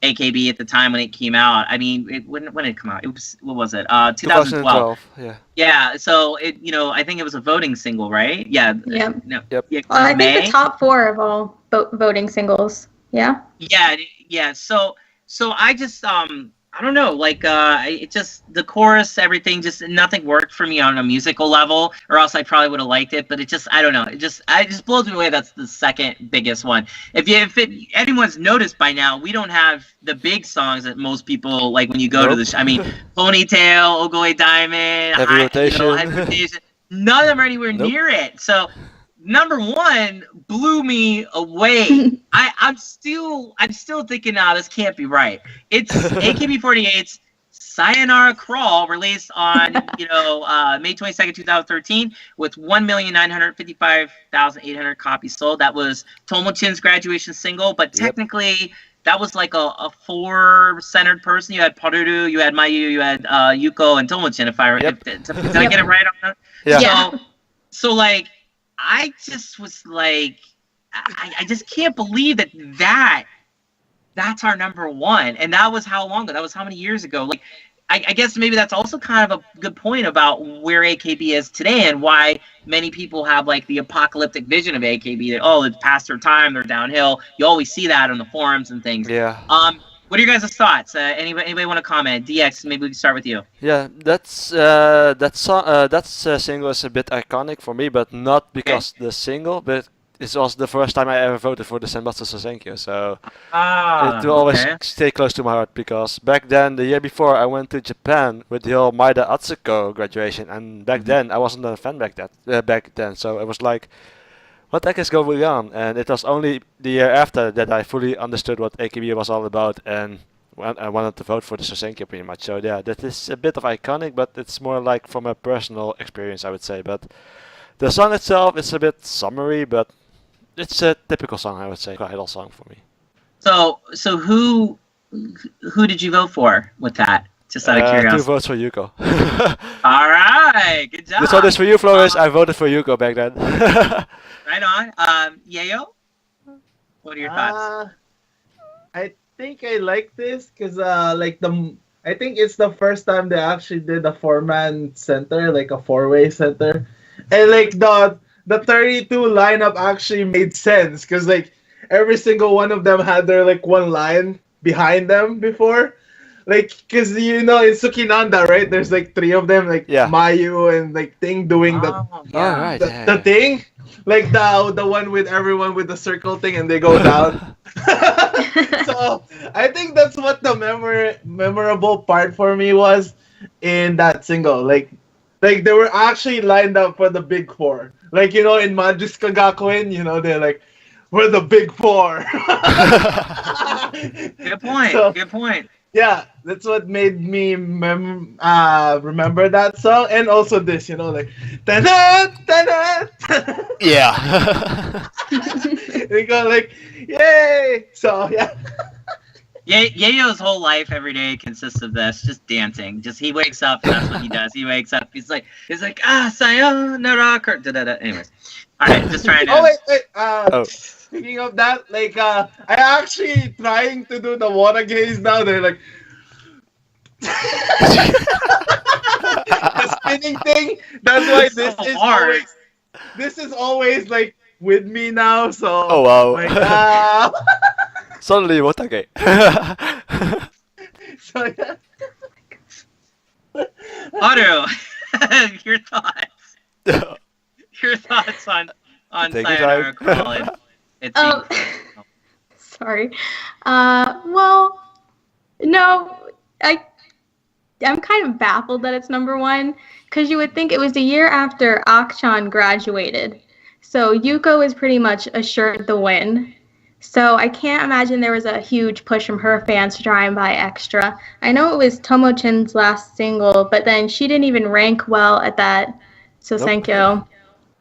AKB at the time when it came out. I mean, when did it come out? It was, what was it? 2012. Yeah. Yeah. So I think it was a voting single, right? Yeah. Yep. No. Yep. Well, I think the top 4 of all voting singles. Yeah. Yeah. Yeah. So I just I don't know, like it just the chorus, everything, just nothing worked for me on a musical level, or else I probably would have liked it. But it just, I don't know, it just blows me away. That's the second biggest one. If anyone's noticed by now, we don't have the big songs that most people like when you go to the. I mean, Ponytail, Ogoe Diamond, Heavy Rotation. Heavy Rotation. None of them are anywhere near it. So. Number 1 blew me away. I'm still thinking, this can't be right. It's AKB48's Sayonara Crawl, released on May 22nd, 2013, with 1,955,800 copies sold. That was Tomochin's graduation single, but technically that was like a 4-centered person. You had Paruru, you had Mayu, you had Yuko, and Tomochin. Did I get it right on that? Yeah. So like. I just was like, I just can't believe that's our number 1. And that was how long ago? That was how many years ago? Like, I guess maybe that's also kind of a good point about where AKB is today and why many people have like the apocalyptic vision of AKB that, it's past their time, they're downhill. You always see that on the forums and things. Yeah. What are your guys' thoughts? Anybody want to comment? DX, maybe we can start with you. Yeah, that single is a bit iconic for me, but not because the single, but it's also the first time I ever voted for the Senbatsu Sosenkyo, so it will always stay close to my heart, because back then, the year before, I went to Japan with the whole Maeda Atsuko graduation, and back then, I wasn't a fan back then, so it was like, what the heck is going on? And it was only the year after that I fully understood what AKB was all about, and I wanted to vote for the Sosenkyo pretty much. So yeah, that is a bit of iconic, but it's more like from a personal experience, I would say. But the song itself is a bit summery, but it's a typical song, I would say. Idol song for me. So who did you vote for with that? Just out of curiosity. 2 votes for Yuko. All right, good job. This one is for you, Flores. I voted for Yuko back then. Right on. Yayo, what are your thoughts? I think I like this because I think it's the first time they actually did a 4-man center, like a 4-way center, and like the 32 lineup actually made sense because like every single one of them had their like one line behind them before. Like, because in Sukinanda, right? There's like 3 of them, like Mayu and like Ting doing the thing, like the one with everyone with the circle thing, and they go down. So I think that's what the memorable part for me was in that single. Like they were actually lined up for the big 4. Like in Manjuska Gakuen, they're like, we're the big 4. Good point. Good point. Yeah, that's what made me remember that song, and also this, like, ta-da, ta-da, ta-da. Yeah. They go like, yay! So yeah. Yayo's whole life every day consists of this, just dancing. Just he wakes up, and that's what he does. He wakes up, he's like, sayonara. Anyways, all right, just trying to. Oh wait. Speaking of that, like, I actually trying to do the water gaze now. They're like, the spinning thing. That's why this is always like with me now. So. Oh wow. Like, Suddenly, watage. So yeah. Haru, your thoughts. Your thoughts on Sayonara Crawl. Sorry. Well, no, I'm kind of baffled that it's number 1 because you would think it was the year after Akchan graduated. So Yuko is pretty much assured the win. So I can't imagine there was a huge push from her fans to try and buy extra. I know it was Tomo-chin's last single, but then she didn't even rank well at that Sosenkyo. Nope.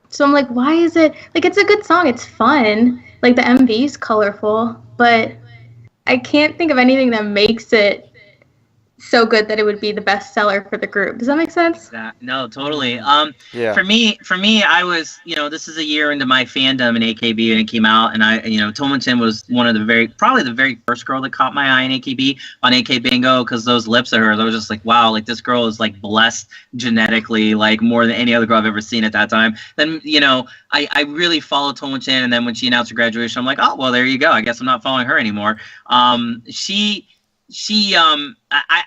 So I'm like, why is it? Like, it's a good song. It's fun. Like, the MV's colorful. But I can't think of anything that makes it so good that it would be the best seller for the group. Does that make sense? No, totally. Yeah. For me, I was, this is a year into my fandom in AKB when it came out, and Tomo-chin was one of probably the very first girl that caught my eye in AKB on AKBingo, because those lips of hers, I was just like, wow, like this girl is like blessed genetically, like more than any other girl I've ever seen at that time. Then, I really followed Tomo-chin, and then when she announced her graduation, I'm like, oh, well, there you go. I guess I'm not following her anymore.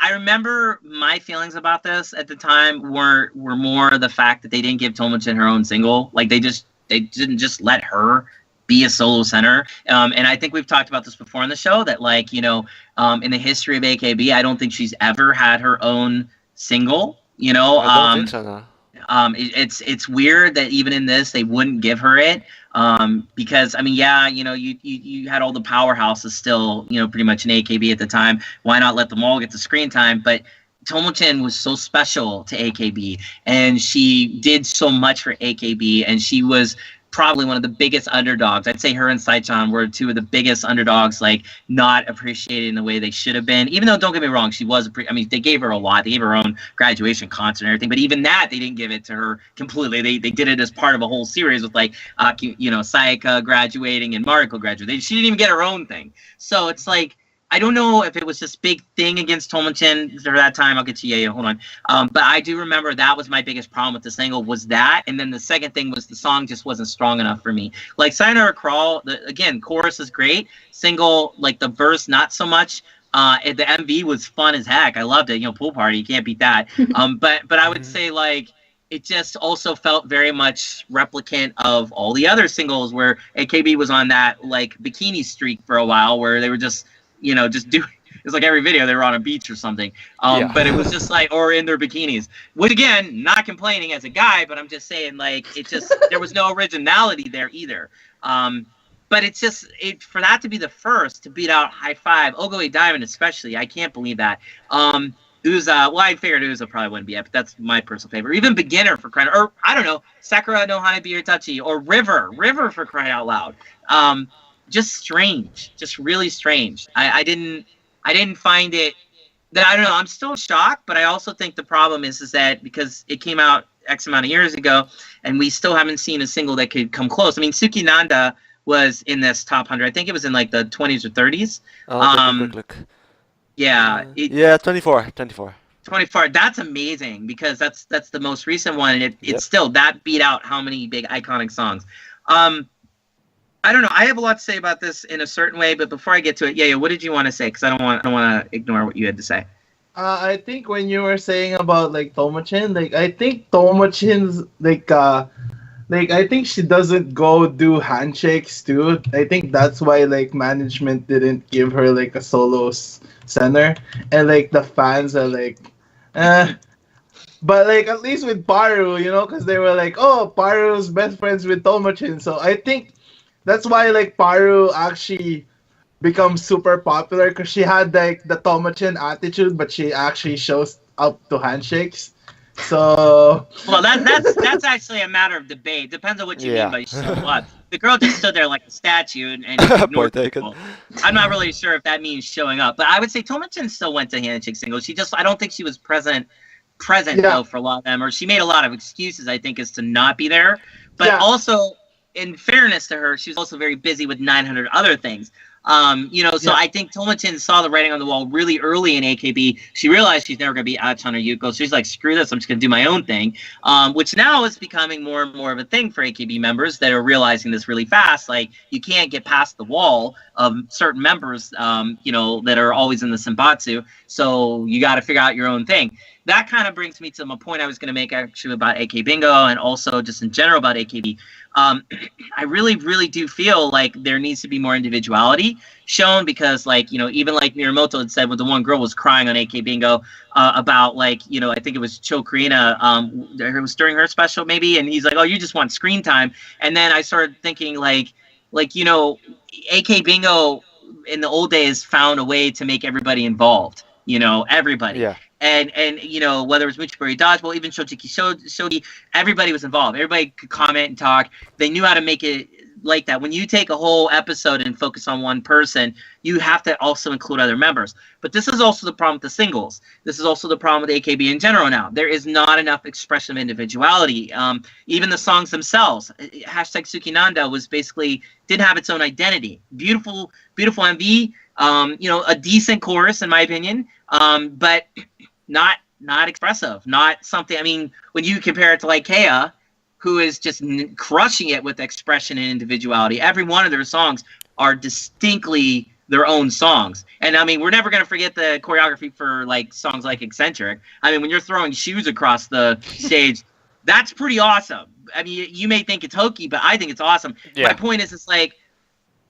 I remember my feelings about this at the time were more the fact that they didn't give Tomo-chin her own single. Like they didn't just let her be a solo center. And I think we've talked about this before on the show that in the history of AKB, I don't think she's ever had her own single. I don't think so, no. It's weird that even in this they wouldn't give her it. Because you had all the powerhouses still, pretty much in AKB at the time. Why not let them all get the screen time? But Tomo-chin was so special to AKB, and she did so much for AKB, and she was probably one of the biggest underdogs. I'd say her and Saichan were 2 of the biggest underdogs, like not appreciated in the way they should have been. Even though, don't get me wrong, she was. They gave her a lot. They gave her own graduation concert and everything. But even that, they didn't give it to her completely. They did it as part of a whole series with Sayaka graduating and Mariko graduating. She didn't even get her own thing. So it's like, I don't know if it was this big thing against Tomo-chin for that time. I'll get to Yayo. Hold on. But I do remember that was my biggest problem with the single was that. And then the second thing was the song just wasn't strong enough for me. Like Sayonara Crawl, again, chorus is great. Single, like the verse, not so much. The MV was fun as heck. I loved it. Pool party. You can't beat that. But I would say like it just also felt very much replicant of all the other singles where AKB was on that like bikini streak for a while where they were just just do. It's like every video they were on a beach or something. But it was just like, or in their bikinis. Which again, not complaining as a guy, but I'm just saying like it just there was no originality there either. But but it's just for that to be the first to beat out High Five, Ogoe Diamond especially. I can't believe that. Uza, well, I figured Uza probably wouldn't be it, but that's my personal favorite. Even Beginner for crying, or I don't know, Sakura no Hanabi Tachi, or River for crying out loud. Just strange, just really strange. I didn't find it. That I don't know. I'm still shocked, but I also think the problem is that because it came out X amount of years ago, and we still haven't seen a single that could come close. I mean, Suki Nanda was in this top 100. I think it was in like the 20s or 30s. Look. Yeah. Yeah, 24. 24. That's amazing because that's the most recent one, and it's still that beat out how many big iconic songs. I don't know. I have a lot to say about this in a certain way, but before I get to it, yeah, what did you want to say? Because I don't want to ignore what you had to say. I think when you were saying about like Tomochin, like I think Tomochin's like I think she doesn't go do handshakes too. I think that's why like management didn't give her like a solo center, and like the fans are like, But like at least with Paru, you know, because they were like, oh, Paru's best friends with Tomochin, so I think that's why like Paru actually becomes super popular because she had like the Tomochin attitude, but she actually shows up to handshakes. So well, that's actually a matter of debate. Depends on what you mean by show up. The girl just stood there like a statue and ignored people. I'm not really sure if that means showing up, but I would say Tomochin still went to handshake singles. I don't think she was present though for a lot of them, or she made a lot of excuses. I think as to not be there, but also in fairness to her, she was also very busy with 900 other things. I think Tomochin saw the writing on the wall really early in AKB. She realized she's never going to be Achan or Yuko, so she's like, screw this, I'm just going to do my own thing, which now is becoming more and more of a thing for AKB members that are realizing this really fast. Like, you can't get past the wall of certain members, that are always in the Senbatsu, so you got to figure out your own thing. That kind of brings me to my point I was going to make actually about AKBingo and also just in general about AKB. I really, really do feel like there needs to be more individuality shown because, even like Miyamoto had said when the one girl was crying on AKBingo about, I think it was Cho Karina, it was during her special maybe, and he's like, oh, you just want screen time. And then I started thinking, AKBingo in the old days found a way to make everybody involved, everybody. Yeah. And whether it was Muchiburi Dodgeball, even Shojiki Shogi, everybody was involved. Everybody could comment and talk. They knew how to make it like that. When you take a whole episode and focus on one person, you have to also include other members. But this is also the problem with the singles. This is also the problem with AKB in general now. There is not enough expression of individuality. Even the songs themselves, #Sukinanda was basically, didn't have its own identity. Beautiful, beautiful MV, a decent chorus in my opinion, but not expressive, not something. I mean, when you compare it to like Kea, who is just crushing it with expression and individuality, every one of their songs are distinctly their own songs. And I mean, we're never going to forget the choreography for like songs like Eccentric. I mean, when you're throwing shoes across the stage, that's pretty awesome. I mean, you may think it's hokey, but I think it's awesome. Yeah. My point is, it's like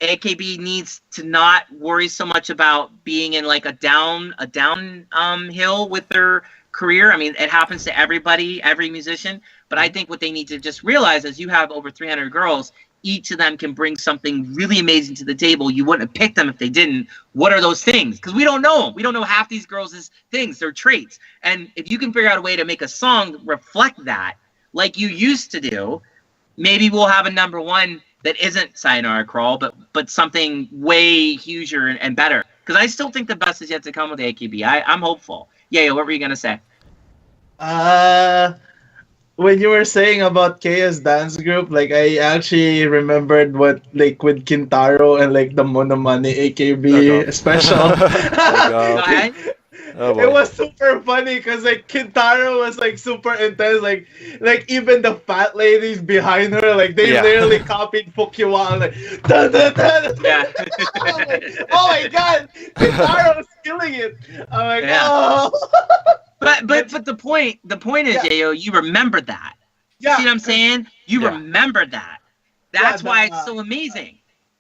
AKB needs to not worry so much about being in like a downhill with their career. I mean, it happens to everybody, every musician. But I think what they need to just realize is you have over 300 girls. Each of them can bring something really amazing to the table. You wouldn't have picked them if they didn't. What are those things? Because we don't know them. We don't know half these girls' things, their traits. And if you can figure out a way to make a song reflect that, like you used to do, maybe we'll have a number one that isn't Sayonara Crawl, but something way huger and better. Because I still think the best is yet to come with AKB. I'm hopeful. Yeah, what were you gonna say? When you were saying about Kea's dance group, like I actually remembered what like with Kintaro and like the Monomane AKB special. Oh, it was super funny because like Kintaro was like super intense, like even the fat ladies behind her, like they literally copied Fukiwa, like dun, dun, dun. Yeah. Oh my god, Kintaro was killing it. I'm like, oh. But the point is, Yayo, you remember that. Yeah. See what I'm saying? You remember that. That's why it's so amazing.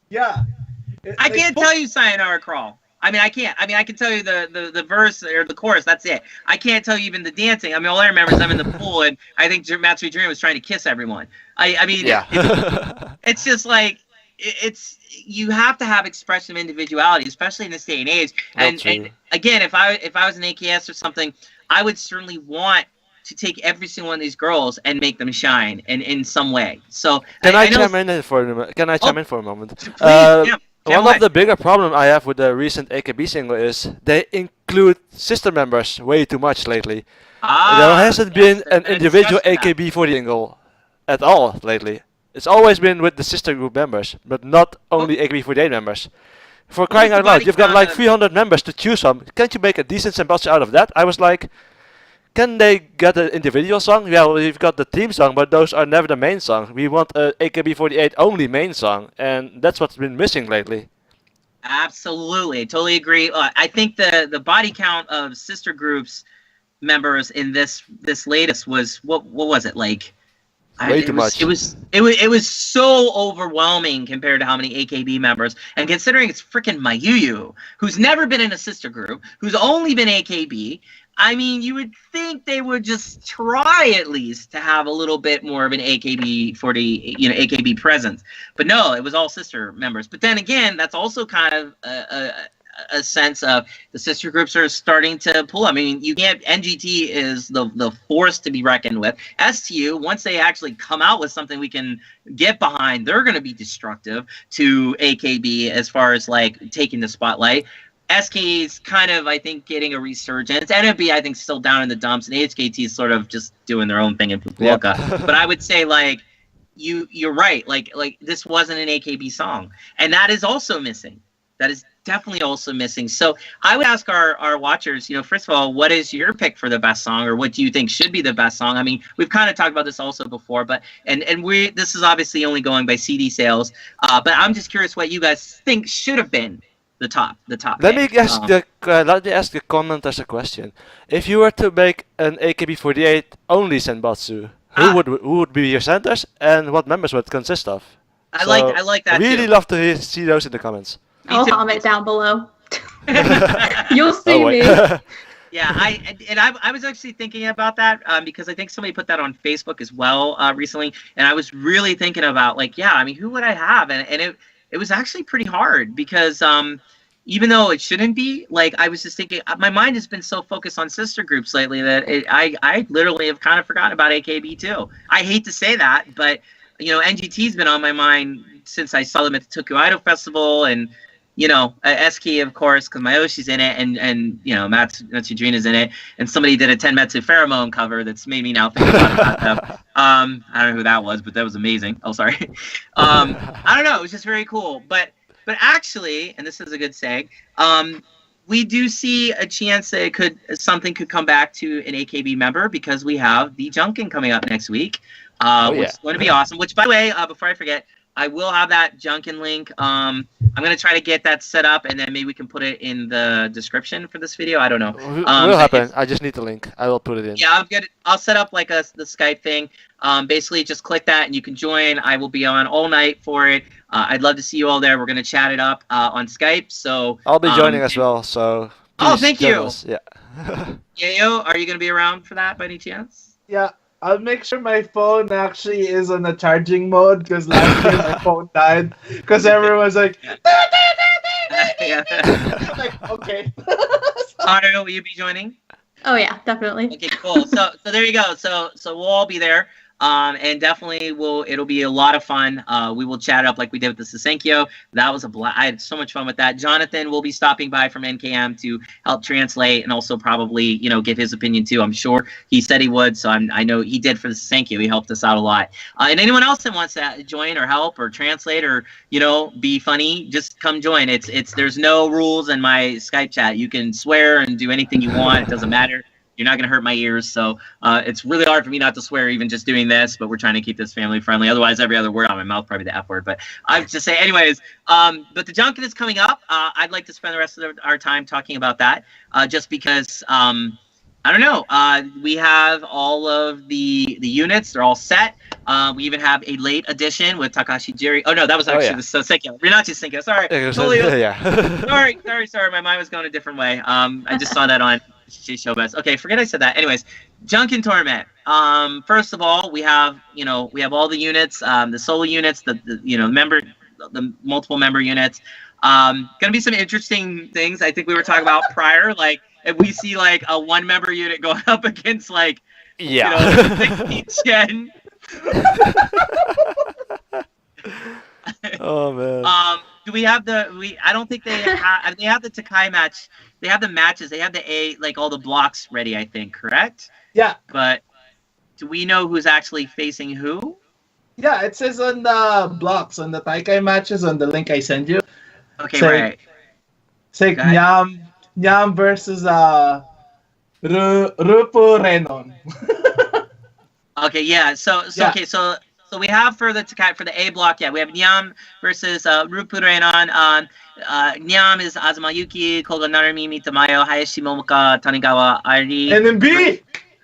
Yeah. I can't tell you Sayonara Crawl. I mean, I can't. I mean, I can tell you the verse or the chorus. That's it. I can't tell you even the dancing. I mean, all I remember is I'm in the pool, and I think Matsui Dream was trying to kiss everyone. I mean, it's just like, it's you have to have expressive individuality, especially in this day and age. And again, if I was an AKS or something, I would certainly want to take every single one of these girls and make them shine in some way. So can I chime in for a moment? Please, yeah. One of the bigger problem I have with the recent AKB single is they include sister members way too much lately. There hasn't been an individual AKB48 single at all lately. It's always been with the sister group members, but not only AKB48 members. For crying out loud, you've got like 300 members to choose from. Can't you make a decent senbatsu out of that? I was like, can they get an individual song? Yeah, well, we've got the theme song, but those are never the main song. We want a AKB48 only main song, and that's what's been missing lately. Absolutely, totally agree. I think the body count of sister groups members in this latest was what was it like? Way too much. It was so overwhelming compared to how many AKB members, and considering it's freaking Mayuyu, who's never been in a sister group, who's only been AKB. I mean, you would think they would just try at least to have a little bit more of an AKB presence, but no, it was all sister members. But then again, that's also kind of a sense of the sister groups are starting to pull. I mean, you can't. NGT is the force to be reckoned with. STU, once they actually come out with something we can get behind, they're going to be destructive to AKB as far as like taking the spotlight. SK is kind of, I think, getting a resurgence. NMB, I think, still down in the dumps, and HKT is sort of just doing their own thing in Fukuoka. Yep. But I would say, like, you're right. Like this wasn't an AKB song, and that is also missing. That is definitely also missing. So I would ask our watchers, first of all, what is your pick for the best song, or what do you think should be the best song? I mean, we've kind of talked about this also before, but this is obviously only going by CD sales. But I'm just curious what you guys think should have been the top. Let me ask the commenters a question. If you were to make an AKB48 only senbatsu, who would be your centers and what members would it consist of? I like that. I really love to see those in the comments. I'll comment down below. You'll see me. Yeah, I was actually thinking about that because I think somebody put that on Facebook as well recently, and I was really thinking about who would I have, and it was actually pretty hard because even though it shouldn't be, I was just thinking, my mind has been so focused on sister groups lately that I literally have kind of forgotten about AKB too. I hate to say that, but NGT's been on my mind since I saw them at the Tokyo Idol Festival, and SK, of course, because Mayoshi's in it, and Matsujina's in it, and somebody did a Tenmetsu Pheromone cover that's made me now think about that. I don't know who that was, but that was amazing. Oh, sorry. I don't know. It was just very cool. But actually, and this is a good seg, we do see a chance that something could come back to an AKB member because we have the Janken coming up next week, which is going to be awesome. Which, by the way, before I forget, I will have that Janken link. I'm going to try to get that set up, and then maybe we can put it in the description for this video. I don't know. Will happen. I just need the link. I will put it in. Yeah, I'll set up the Skype thing. Basically, just click that, and you can join. I will be on all night for it. I'd love to see you all there. We're going to chat it up on Skype. So I'll be joining as well. So thank you. Yeah. Yayo, are you going to be around for that by any chance? Yeah. I'll make sure my phone actually is on the charging mode because last year my phone died because everyone was like, like okay. Haru, will you be joining? Oh yeah, definitely. Okay, cool. So there you go. So we'll all be there. And definitely it'll be a lot of fun. We will chat up like we did with the Susenkyo. That was a blast. I had so much fun with that. Jonathan will be stopping by from NKM to help translate and also probably, give his opinion too. I'm sure he said he would. So I know he did for the Susenkyo. He helped us out a lot. And anyone else that wants to join or help or translate or, be funny, just come join. There's no rules in my Skype chat. You can swear and do anything you want. It doesn't matter. You're not going to hurt my ears, so it's really hard for me not to swear even just doing this, but we're trying to keep this family friendly. Otherwise, every other word on my mouth, probably the F word, but I have to say anyways. But the Janken is coming up. I'd like to spend the rest of our time talking about that just because, I don't know, we have all of the units. They're all set. We even have a late edition with Takashi Jiri. Oh, no, that was actually the Susenkyo. Rinachi Susenkyo. Sorry. Sorry. My mind was going a different way. I just saw that on Showbest. Okay, forget I said that. Anyways, Janken Tournament. First of all, we have all the units, the solo units, the member the multiple member units. Gonna be some interesting things. I think we were talking about prior, like if we see like a 1-member unit going up against like, Yeah. 16 Gen. Oh man. Do we have I don't think they have. They have the Takai match. They have the matches. They have the like all the blocks ready. I think, correct? Yeah. But do we know who's actually facing who? Yeah, it says on the blocks, on the Taikai matches, on the link I send you. Okay, So, right. It's like Nyam versus Rupu Renon. Okay, yeah. So okay, so we have for the Takai for the A block, yeah, we have Nyam versus Rupu Renon. Nyam is Azumayuki, Koga Narumi, Mitamayo, Hayashi Momoka, Tanigawa, Ari. And then B.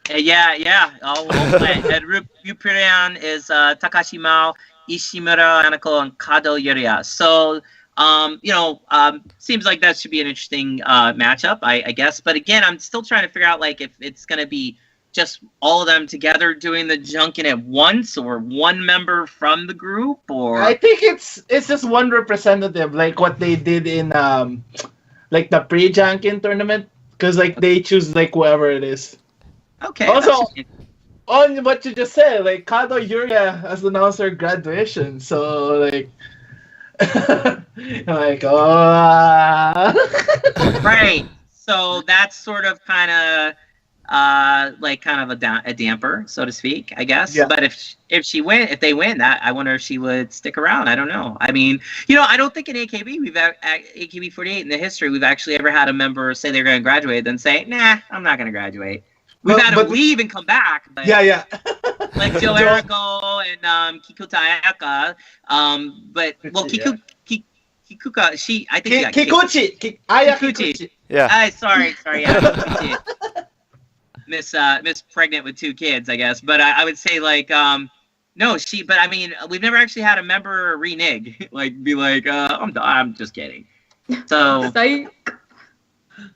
Yeah. All play. And Rupu Renon is Takashi Mao, Ishimura Anako, and Kado Yuria. So seems like that should be an interesting matchup, I guess. But again, I'm still trying to figure out like if it's gonna be just all of them together doing the Junken at once, or one member from the group, or I think it's just one representative, like what they did in like the pre-Janken tournament, because like they choose like whoever it is. Okay. Also, on what you just said, like Kado Yuria has announced her graduation, so like. Like, right. So that's sort of kind of a damper, so to speak, I guess. Yeah. But if they win that, I wonder if she would stick around. I don't know. I mean, I don't think in AKB48 in the history we've actually ever had a member say they're going to graduate, then say, nah, I'm not going to graduate. We've had them leave and come back. But yeah. Like Joe Eriko and Kikuta Ayaka. But Kikuka, I think Kikuchi. Yeah. Sorry. Yeah, Miss pregnant with 2 kids, I guess. But I would say like no, but I mean we've never actually had a member renege, like be like I'm just kidding. So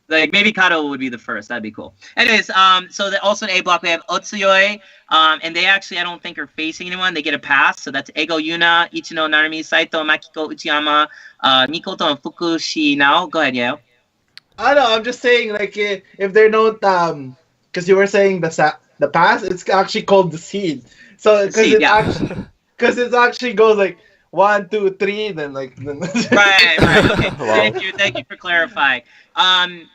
like maybe Kato would be the first. That'd be cool. Anyways, so also in A block we have Otsuyoi, and they actually I don't think are facing anyone. They get a pass. So that's Ego Yuna, Ichino Narumi, Saito, Makiko Uchiyama, Mikoto, and Fukushi. Now go ahead, Yao. I know. I'm just saying, like, if they're not, because you were saying the pass, it's actually called the seed. So because it actually goes like 1, 2, 3, then like. Right. Okay. Wow. Thank you for clarifying.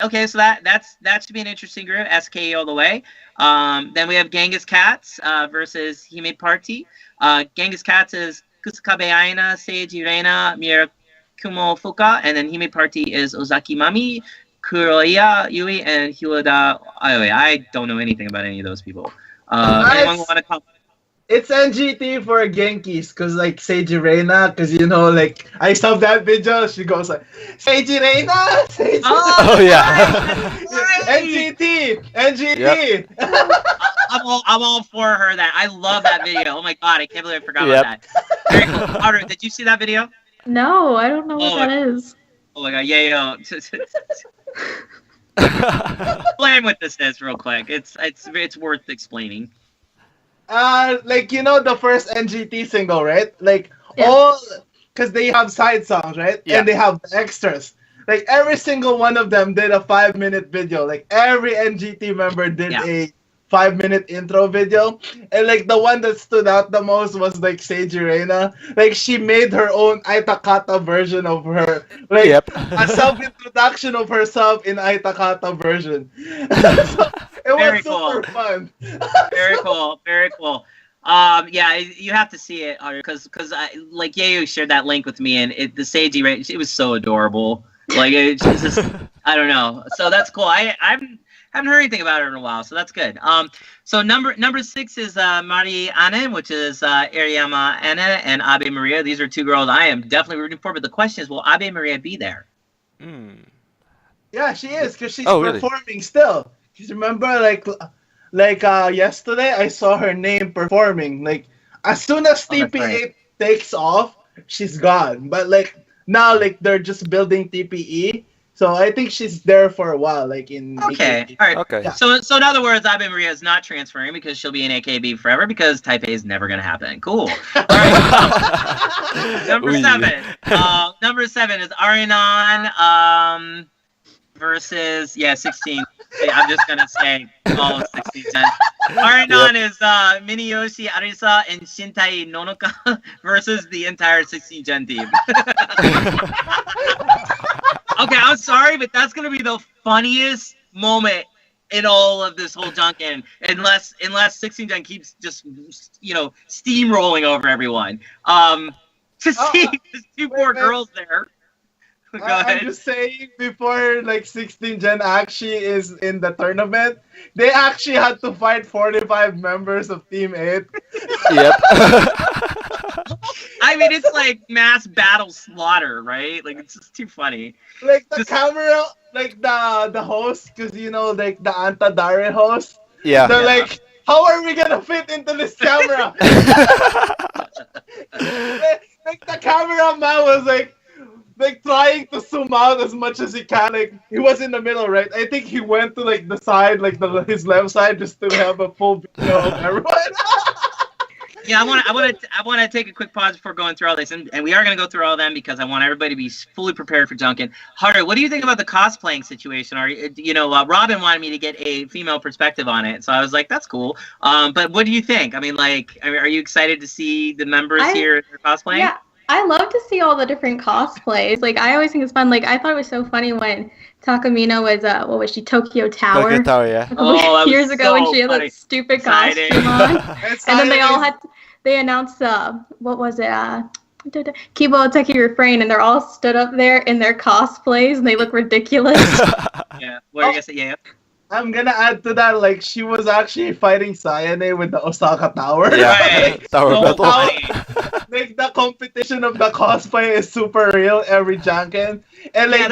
Okay, so that should be an interesting group. SKE all the way. Then we have Genghis Cats versus Hime Party. Genghis Cats is Kusakabe Aina, Seiji Reina, Mirakumo Fuka, and then Hime Party is Ozaki Mami, Kuroya Yui, and Hiroda Aoi. I don't know anything about any of those people. Anyone want to comment? It's NGT for Genki's, because like Seiji Reina, because like I saw that video, she goes like Seiji Reina, Seiji. Oh yeah. NGT. Yep. I'm all for her. That I love that video. Oh my god, I can't believe I forgot about that. Very cool. Haru, did you see that video? No, I don't know what that is. Oh my god, yeah, Explain what this is real quick. It's worth explaining. Like the first NGT single, right? Like all, because they have side songs, right? Yeah. And they have extras. Like every single one of them did a 5-minute video. Like every NGT member did a 5-minute intro video, and like the one that stood out the most was like Seiji Reina. Like she made her own Aitakata version of her, like a self-introduction of herself in Aitakata version. So it was super fun. Very cool. Yeah, you have to see it, because like Yayu shared that link with me, and the Seiji Reina, it was so adorable. Like it's just I don't know. So that's cool. I haven't heard anything about her in a while, so that's good. So number 6 is Mari Anen, which is Ariyama Anna and Abe Maria. These are 2 girls I am definitely rooting for. But the question is, will Abe Maria be there? Yeah, she is, because she's performing still. Because remember, like yesterday, I saw her name performing. Like as soon as TP8 takes off, she's gone. But like now, like they're just building TPE. So I think she's there for a while, like in Okay, AKB. all right. Okay. Yeah. So in other words, Abe Maria is not transferring because she'll be in AKB forever because Taipei is never gonna happen. Cool. All right. Number Oui. 7. Number 7 is Arinan versus 16. I'm just gonna say all of 16 Gen. Arinan is Miniyoshi Arisa and Shintai Nonoka versus the entire 16 Gen team. Okay, I'm sorry, but that's gonna be the funniest moment in all of this whole Junkin, unless 16 Gen keeps just steamrolling over everyone. To see these two poor girls there. Go ahead. I'm just saying, before like 16 Gen actually is in the tournament, they actually had to fight 45 members of Team 8. Yep. I mean, it's like mass battle slaughter, right? Like, it's just too funny. Like the camera, like the host, because like the Antadare host, Yeah. they're like, how are we gonna fit into this camera? like the cameraman was like trying to zoom out as much as he can. Like he was in the middle, right? I think he went to like the side, like his left side, just to have a full video of everyone. Yeah, I want to take a quick pause before going through all this, and we are going to go through all of them because I want everybody to be fully prepared for Junkin. Haru, what do you think about the cosplaying situation? Robin wanted me to get a female perspective on it, so I was like, that's cool. But what do you think? I mean, like, are you excited to see the members here cosplaying? Yeah, I love to see all the different cosplays. Like, I always think it's fun. Like, I thought it was so funny when Takamina was, what was she, Tokyo Tower? Tokyo Tower, yeah. A couple years ago when she had funny. that stupid Exciting. costume on. And then they announced, what was it? Kibo Teki Refrain, and they're all stood up there in their cosplays, and they look ridiculous. Yeah, what are you going to say? Yeah. I'm gonna add to that, like, she was actually fighting Sayane with the Osaka Tower. Yeah. Right. Tower So battle. funny. Like, the competition of the cosplay is super real every Janken. And, like,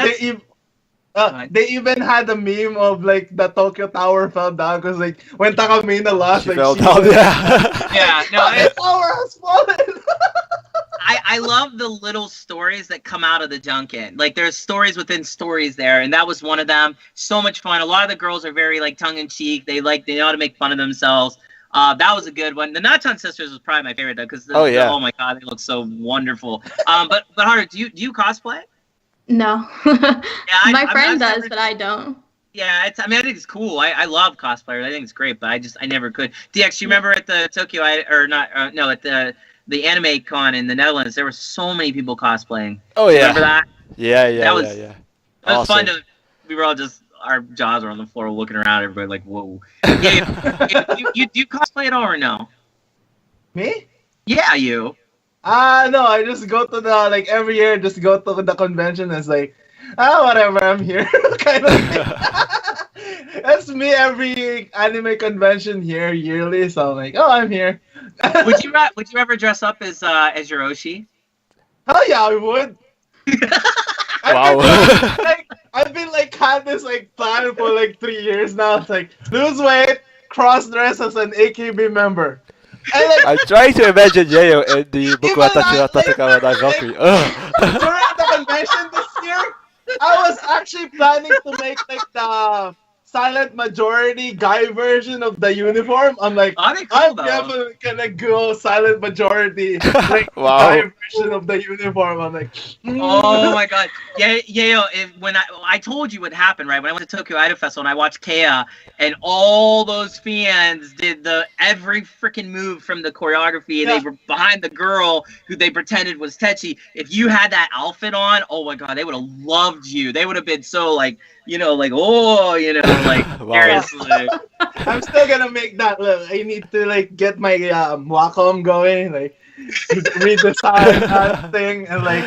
they even had a meme of, like, the Tokyo Tower fell down, because, like, when Takamina lost, She like, fell down, yeah. Yeah, no, the tower has fallen! I love the little stories that come out of the Junkin. Like, there's stories within stories there, and that was one of them. So much fun. A lot of the girls are very, like, tongue-in-cheek. They know how to make fun of themselves. That was a good one. The Nachan sisters was probably my favorite, though, because oh my god, they look so wonderful. But Haru, do you cosplay? No. My friend does, but I don't. Yeah, I think it's cool. I love cosplayers. I think it's great, but I never could. DX, you remember at the Tokyo, at the anime con in the Netherlands, there were so many people cosplaying. Oh yeah. Remember that? Yeah. That was Awesome. fun we were all just, our jaws were on the floor looking around, everybody like, whoa. Yeah, you do cosplay at all or no? Me? Yeah, you. No, I just go to the, like, every year, just go to the convention and it's like, whatever, I'm here. Kind of thing. That's me every anime convention here yearly, so I'm like, I'm here. Would you ever dress up as Hiroshi? Oh yeah, I would. Wow. I've been like had this like plan for like 3 years now. It's like lose weight, cross dress as an AKB member. And like I'm trying to imagine Yayo in the Bukwata Chirata Takamina Valkyrie. during the convention this year, I was actually planning to make like the silent majority guy version of the uniform. I'm like, I'm definitely gonna go silent majority, like guy version of the uniform. I'm like, oh my god, yeah. When I told you what happened, right? When I went to Tokyo Idol Festival and I watched Kea, and all those fans did every freaking move from the choreography, and they were behind the girl who they pretended was Techi. If you had that outfit on, oh my god, they would have loved you. They would have been so like, like, seriously. I'm still gonna make that look. I need to like get my Wacom going, like redesign that thing, and like.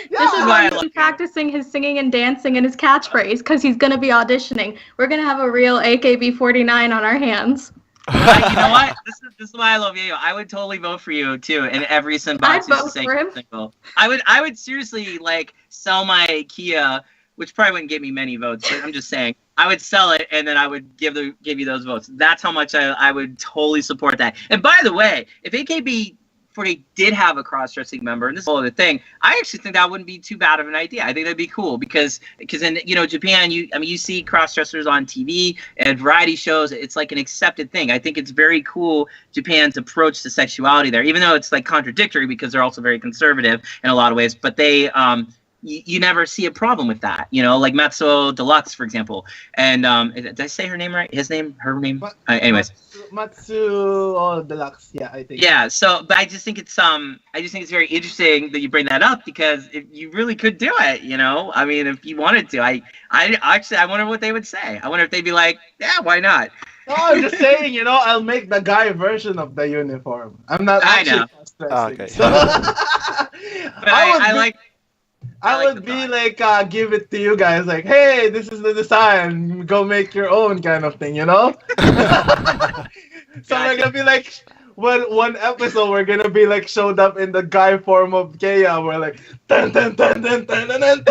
This is why he's practicing his singing and dancing and his catchphrase, because he's gonna be auditioning. We're gonna have a real AKB49 on our hands. You know what? This is why I love you. I would totally vote for you too in every Senbatsu single. I would seriously like sell my Kia, which probably wouldn't get me many votes, but I'm just saying I would sell it and then I would give you those votes. That's how much I would totally support that. And by the way, if AKB AKB48 did have a cross-dressing member, and this is the other thing, I actually think that wouldn't be too bad of an idea. I think that'd be cool because in Japan, you see cross-dressers on TV and variety shows. It's like an accepted thing. I think it's very cool Japan's approach to sexuality there, even though it's like contradictory because they're also very conservative in a lot of ways. But they you never see a problem with that, like Matsuo Deluxe, for example. And did I say her name right? His name, her name. Anyways, Matsuo Deluxe. Yeah, I think. Yeah. So, but I just think it's very interesting that you bring that up because if you really could do it, I mean, if you wanted to, I wonder what they would say. I wonder if they'd be like, yeah, why not? No, I'm just saying, I'll make the guy version of the uniform. I'm not actually cross-dressing. Okay. So but I would be like, give it to you guys, like, hey, this is the design, go make your own kind of thing, So I'm gonna be like, one episode we're gonna be like showed up in the guy form of Kea, we're like, dun dun dun dun dun dun dun.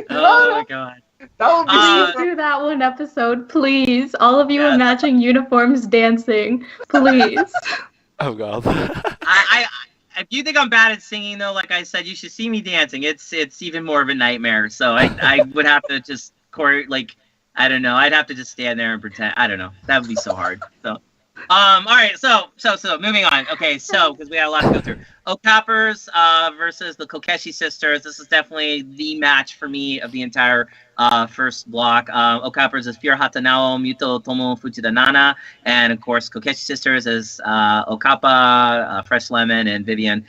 Oh my god. That would be Please do that one episode, please. All of you in matching uniforms dancing, please. Oh god. If you think I'm bad at singing, though, like I said, you should see me dancing. It's even more of a nightmare. So I would have to just I don't know. I'd have to just stand there and pretend. I don't know. That would be so hard. So, all right. So moving on. Okay. So because we got a lot to go through. Okappers versus the Kokeshi sisters. This is definitely the match for me of the entire first block. Okappers is Pure Hatanao, Muto Tomo Fujita Nana, and of course Kokeshi sisters is Okappa, Fresh Lemon, and Vivian.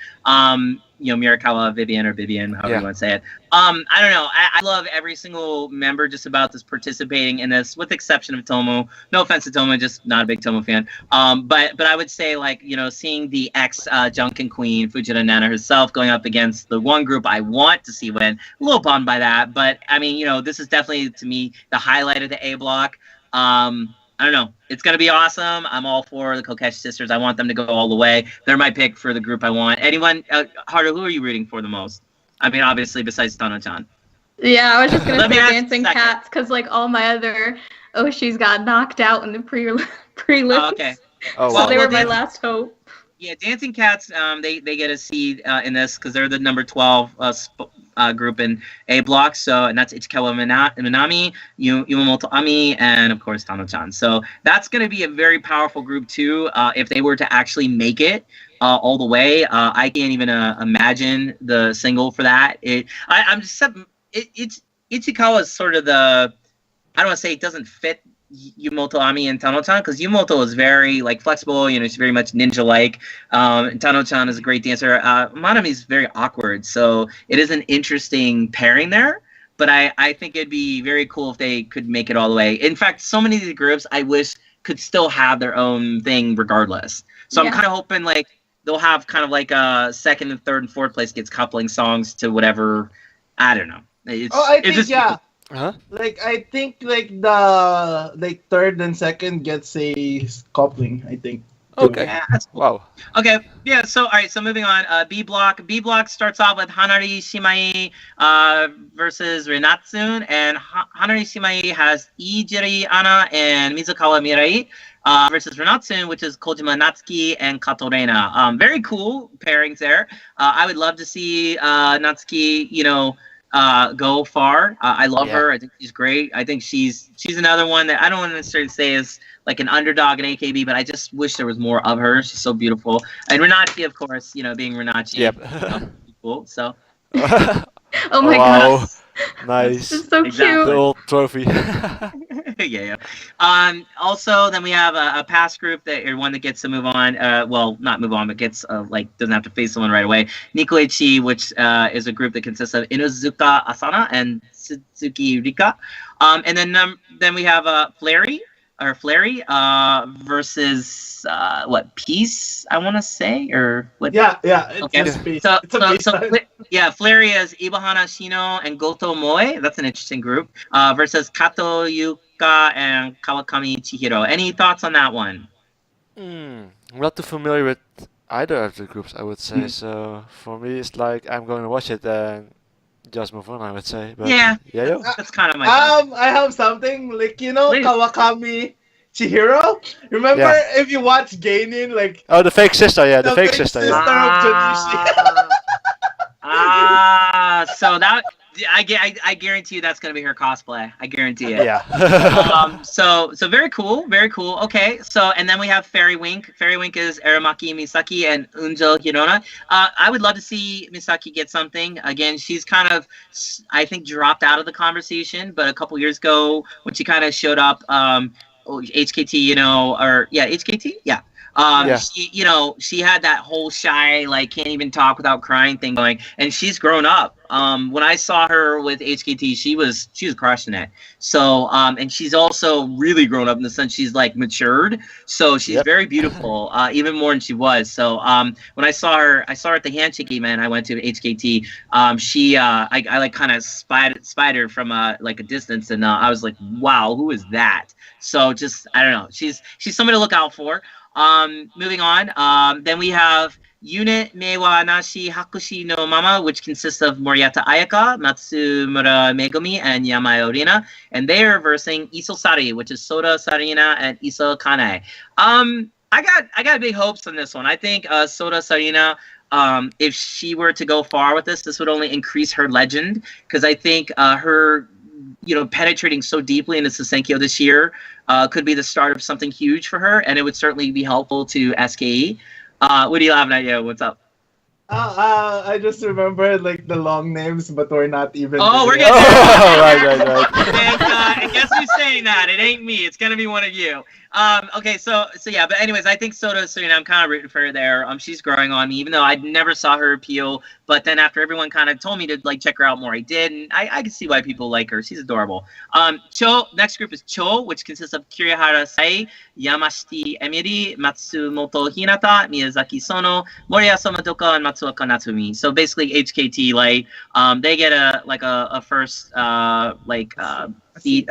Mirakawa, Vivian, or Vivian, however you want to say it. I don't know. I love every single member just about this participating in this, with the exception of Tomo. No offense to Tomo, just not a big Tomo fan. But I would say, like, seeing the ex-Junkin Queen, Fujita Nana herself, going up against the one group I want to see win. A little bummed by that. But, I mean, this is definitely, to me, the highlight of the A block. I don't know. It's going to be awesome. I'm all for the Kokeshi sisters. I want them to go all the way. They're my pick for the group I want. Anyone, Haru, who are you rooting for the most? I mean, obviously, besides Tano-chan. Yeah, I was just going to say Dancing Cats, because, like, all my other Oshis got knocked out in the prelims. Oh, okay. So they were my last hope. Yeah, Dancing Cats, they get a seed in this because they're the number 12 group in A block. So, and that's Ichikawa Minami, Yumamoto Ami, and of course Tano-chan. So that's going to be a very powerful group too. If they were to actually make it all the way, I can't even imagine the single for that. Ichikawa is sort of the, I don't want to say it doesn't fit Yumoto Ami and Tano-chan, because Yumoto is very flexible, she's very much ninja-like. Tano-chan is a great dancer. Manami is very awkward, so it is an interesting pairing there. But I think it'd be very cool if they could make it all the way. In fact, so many of the groups I wish could still have their own thing regardless. So I'm kind of hoping they'll have kind of like a second and third and fourth place gets coupling songs to whatever. I don't know. I think Huh? I think the third and second gets a coupling, I think. Okay. Yeah, that's cool. Wow. Okay. Yeah. So all right. So moving on. B block. B block starts off with Hanari Shimai versus Renatsune, and Hanari Shimai has Ijiri Ana and Mizukawa Mirai versus Renatsune, which is Kojima Natsuki and Kato Reina. Very cool pairings there. I would love to see Natsuki, go far. I love her. I think she's great. I think she's another one that I don't want to necessarily say is like an underdog in AKB, but I just wish there was more of her. She's so beautiful. And Renachi, of course, being Renachi. Yep. Cool. So. Oh my god. Nice. This is so cute. The old trophy. Yeah. Also, then we have a past group one that gets to move on. Well, not move on, but gets doesn't have to face someone right away. Nikoichi, which is a group that consists of Inuzuka Asana and Suzuki Rika. And then we have Flary versus Peace, I want to say, or what? Yeah. It's just Peace. Flary is Ibahana Shino and Goto Moe. That's an interesting group. Versus Kato Yuka and Kawakami Chihiro. Any thoughts on that one? I'm not too familiar with either of the groups, I would say. So for me, it's like I'm going to watch it and just move on, I would say. But yeah. Yo. That's kind of my I have something Please. Kawakami Chihiro. Remember if you watch Gainin, like the fake sister, the fake sister. Of Junichi. So that I guarantee you that's gonna be her cosplay. I guarantee it. Yeah. So very cool, very cool. Okay, so and then we have Fairy Wink. Fairy Wink is Aramaki Misaki and Unjo Hirona. I would love to see Misaki get something. Again, she's kind of, I think, dropped out of the conversation, but a couple years ago when she kind of showed up, HKT, HKT, yeah. She, she had that whole shy, like, can't even talk without crying thing going, and she's grown up. When I saw her with HKT, she was crushing it. So, and she's also really grown up in the sense she's like matured. So she's very beautiful, even more than she was. So, when I saw her at the handshake event I went to HKT. I like kind of spied her from like a distance, and I was like, wow, who is that? So just, I don't know. She's somebody to look out for. Moving on, then we have Unit Meiwa Nashi Hakushi no Mama, which consists of Moriata Ayaka, Matsumura Megumi, and Yamae Orina, and they are versing Iso Sari, which is Soda Sarina and Iso Kanae. I got big hopes on this one. I think Soda Sarina, if she were to go far with this would only increase her legend, because I think her penetrating so deeply into Susenkyo this year could be the start of something huge for her, and it would certainly be helpful to SKE. What do you have an idea? What's up? I just remembered like the long names, but we're not even. Oh, we're getting there. Right. And guess who's saying that? It ain't me. It's gonna be one of you. Okay, so yeah, but anyways, I think Soda Serena, I'm kind of rooting for her there. She's growing on me, even though I never saw her appeal. But then after everyone kind of told me to like check her out more, I did, and I can see why people like her. She's adorable. Cho, next group is Cho, which consists of Kirihara Sai, Yamashita Emiri, Matsumoto Hinata, Miyazaki Sono, Moriyasu Madoka, and Matsuoka Natsumi. So basically HKT, like they get a first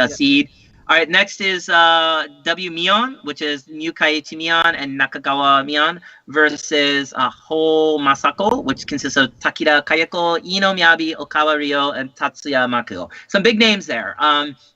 seed. All right, next is W Mion, which is Nyukaichi Mion and Nakagawa Mion, versus Ho Masako, which consists of Takira Kayako, Ino Miyabi, Okawa Ryo, and Tatsuya Makuo. Some big names there.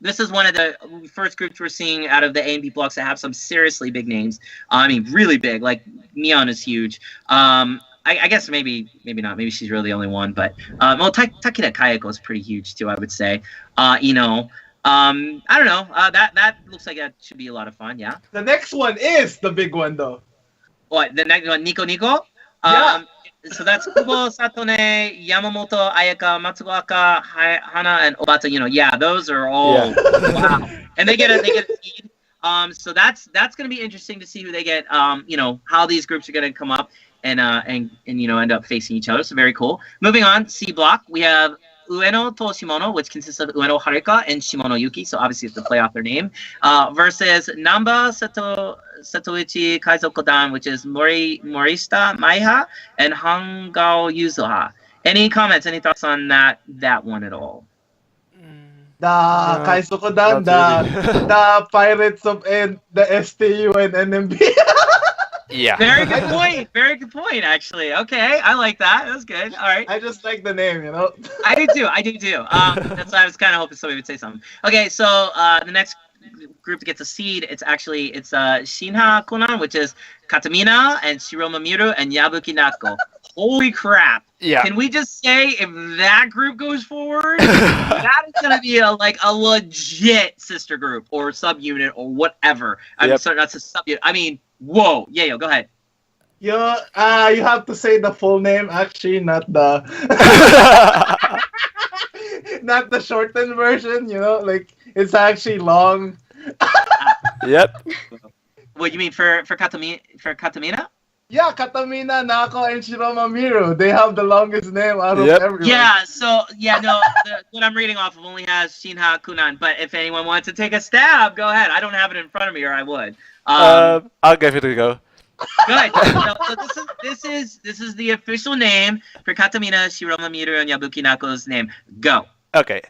This is one of the first groups we're seeing out of the A and B blocks that have some seriously big names. I mean, really big. Like Mion is huge. I guess maybe not. Maybe she's really the only one. But Takira Kayako is pretty huge too, I would say. I don't know. That looks like that should be a lot of fun. Yeah. The next one is the big one, though. What, the next one? Nico. Yeah. So that's Kubo, Satone, Yamamoto, Ayaka, Matsuoka, Hana, and Obata. Yeah, those are all wow. And they get a seed. So that's gonna be interesting to see who they get. How these groups are gonna come up and end up facing each other. So very cool. Moving on, C block, we have Ueno to Shimono, which consists of Ueno Haruka and Shimono Yuki, so obviously it's to play off their name, versus Namba Setoichi Kaizokodan, which is Morishita Maiha and Hangao Yuzuha. Any comments, any thoughts on that one at all? The Kaizokodan, the Pirates of the STU and NMB. Yeah. Very good point. Very good point, actually. Okay, I like that. That was good. All right. I just like the name, I do too. That's why I was kind of hoping somebody would say something. Okay, so the next group that gets a seed, it's Shinha Konan, which is Katamina and Shiroma Miru and Yabuki Natsuko. Holy crap. Yeah. Can we just say if that group goes forward, that is going to be a legit sister group or subunit or whatever. I'm sorry, not a subunit. I mean, whoa. Yeah, go ahead. You have to say the full name, actually, not the not the shortened version, like it's actually long. Yep. What you mean for Katamina? Yeah, Katamina, Nako, and Shiroma Miru. They have the longest name out of everyone. Yeah, what I'm reading off of only has Shinha Kunan, but if anyone wants to take a stab, go ahead. I don't have it in front of me, or I would. I'll give it a go. Good. So this is the official name for Katamina, Shiroma Miru, and Yabuki Nako's name. Go. Okay.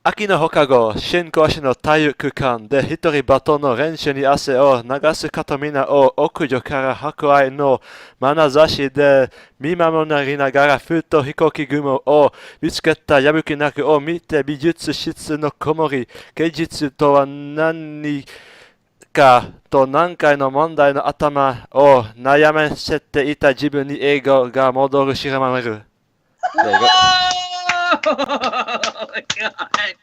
秋の放課後、新講師の体育館で一人バトンの練習に汗を流す方みんなを屋上から博愛の眼差しで見守りながらふと飛行機雲を見つけた矢吹なくを見て美術室のこもり芸術とは何かと何回の問題の頭を悩ませていた自分に英語が戻るしがまめる。There you go. Oh my god.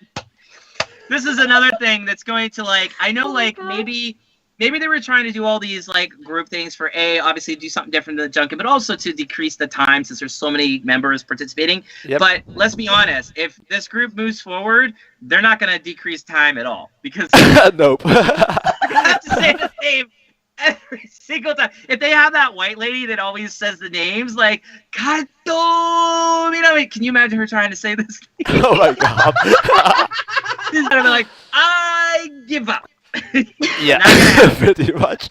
This is another thing that's going to I know maybe they were trying to do all these group things for obviously do something different than the Junkin, but also to decrease the time since there's so many members participating. Yep. But let's be honest, if this group moves forward, they're not going to decrease time at all because Nope. you have to say the name every single time. If they have that white lady that always says the names Kato, can you imagine her trying to say this? Oh my god. She's gonna be like, I give up. Yeah, pretty much.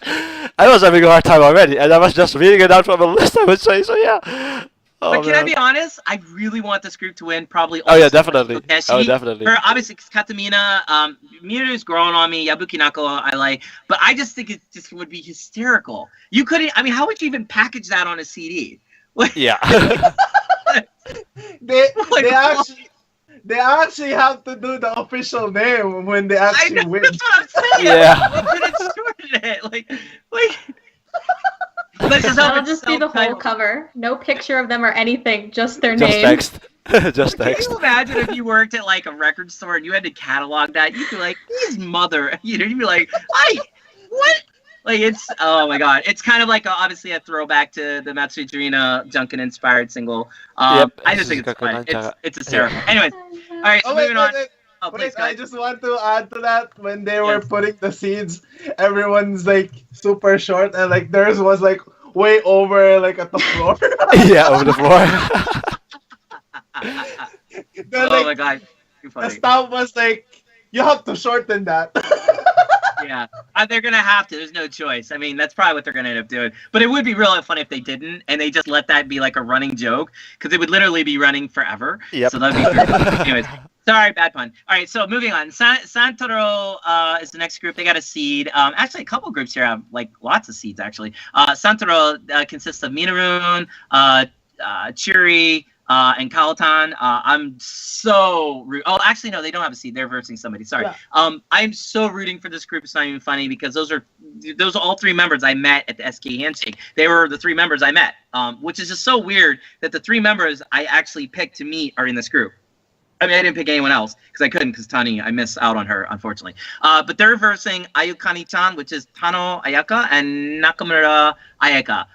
I was having a hard time already, and I was just reading it out from a list, I would say, so yeah. But can I be honest? I really want this group to win, probably. Oh yeah, definitely. Oh, definitely. Her, obviously, Katamina, Miru's growing on me, Yabuki Nako I like, but I just think it just would be hysterical. You couldn't, how would you even package that on a CD? Yeah. They actually have to do the official name when they actually win. That's what I'm saying. Yeah. That'll just be the whole cover. No picture of them or anything, just their name. Just text. Just text. Can you imagine if you worked at a record store and you had to catalog that? You'd be like, his mother. You'd be like, what? It's, oh my god. It's kind of obviously a throwback to the Matsushima Junkin inspired single. I just think it's fun. It's hysterical. Anyways, alright, so moving on. Oh, please, I just want to add to that, when they were putting the seeds, everyone's super short and theirs was way over at the floor. Yeah, over the floor. Oh my god. Too funny. The staff was you have to shorten that. Yeah, they're gonna have to. There's no choice. That's probably what they're gonna end up doing. But it would be really funny if they didn't, and they just let that be a running joke, because it would literally be running forever. Yep. So that'd be great. Anyways, sorry, bad pun. All right, so moving on. Santoro is the next group. They got a seed. Actually, a couple groups here have lots of seeds. Actually, Santoro consists of Minarun, Chiri. And Kaotan, I'm so oh, actually no, they don't have a seed. They're versing somebody. Sorry. Yeah. I'm so rooting for this group. It's not even funny because those are all three members I met at the SK Handshake. They were the three members I met, which is just so weird that the three members I actually picked to meet are in this group. I didn't pick anyone else because I couldn't, because Tani, I missed out on her, unfortunately. But they're versing Ayukani-chan, which is Tano Ayaka, and Nakamura Ayaka.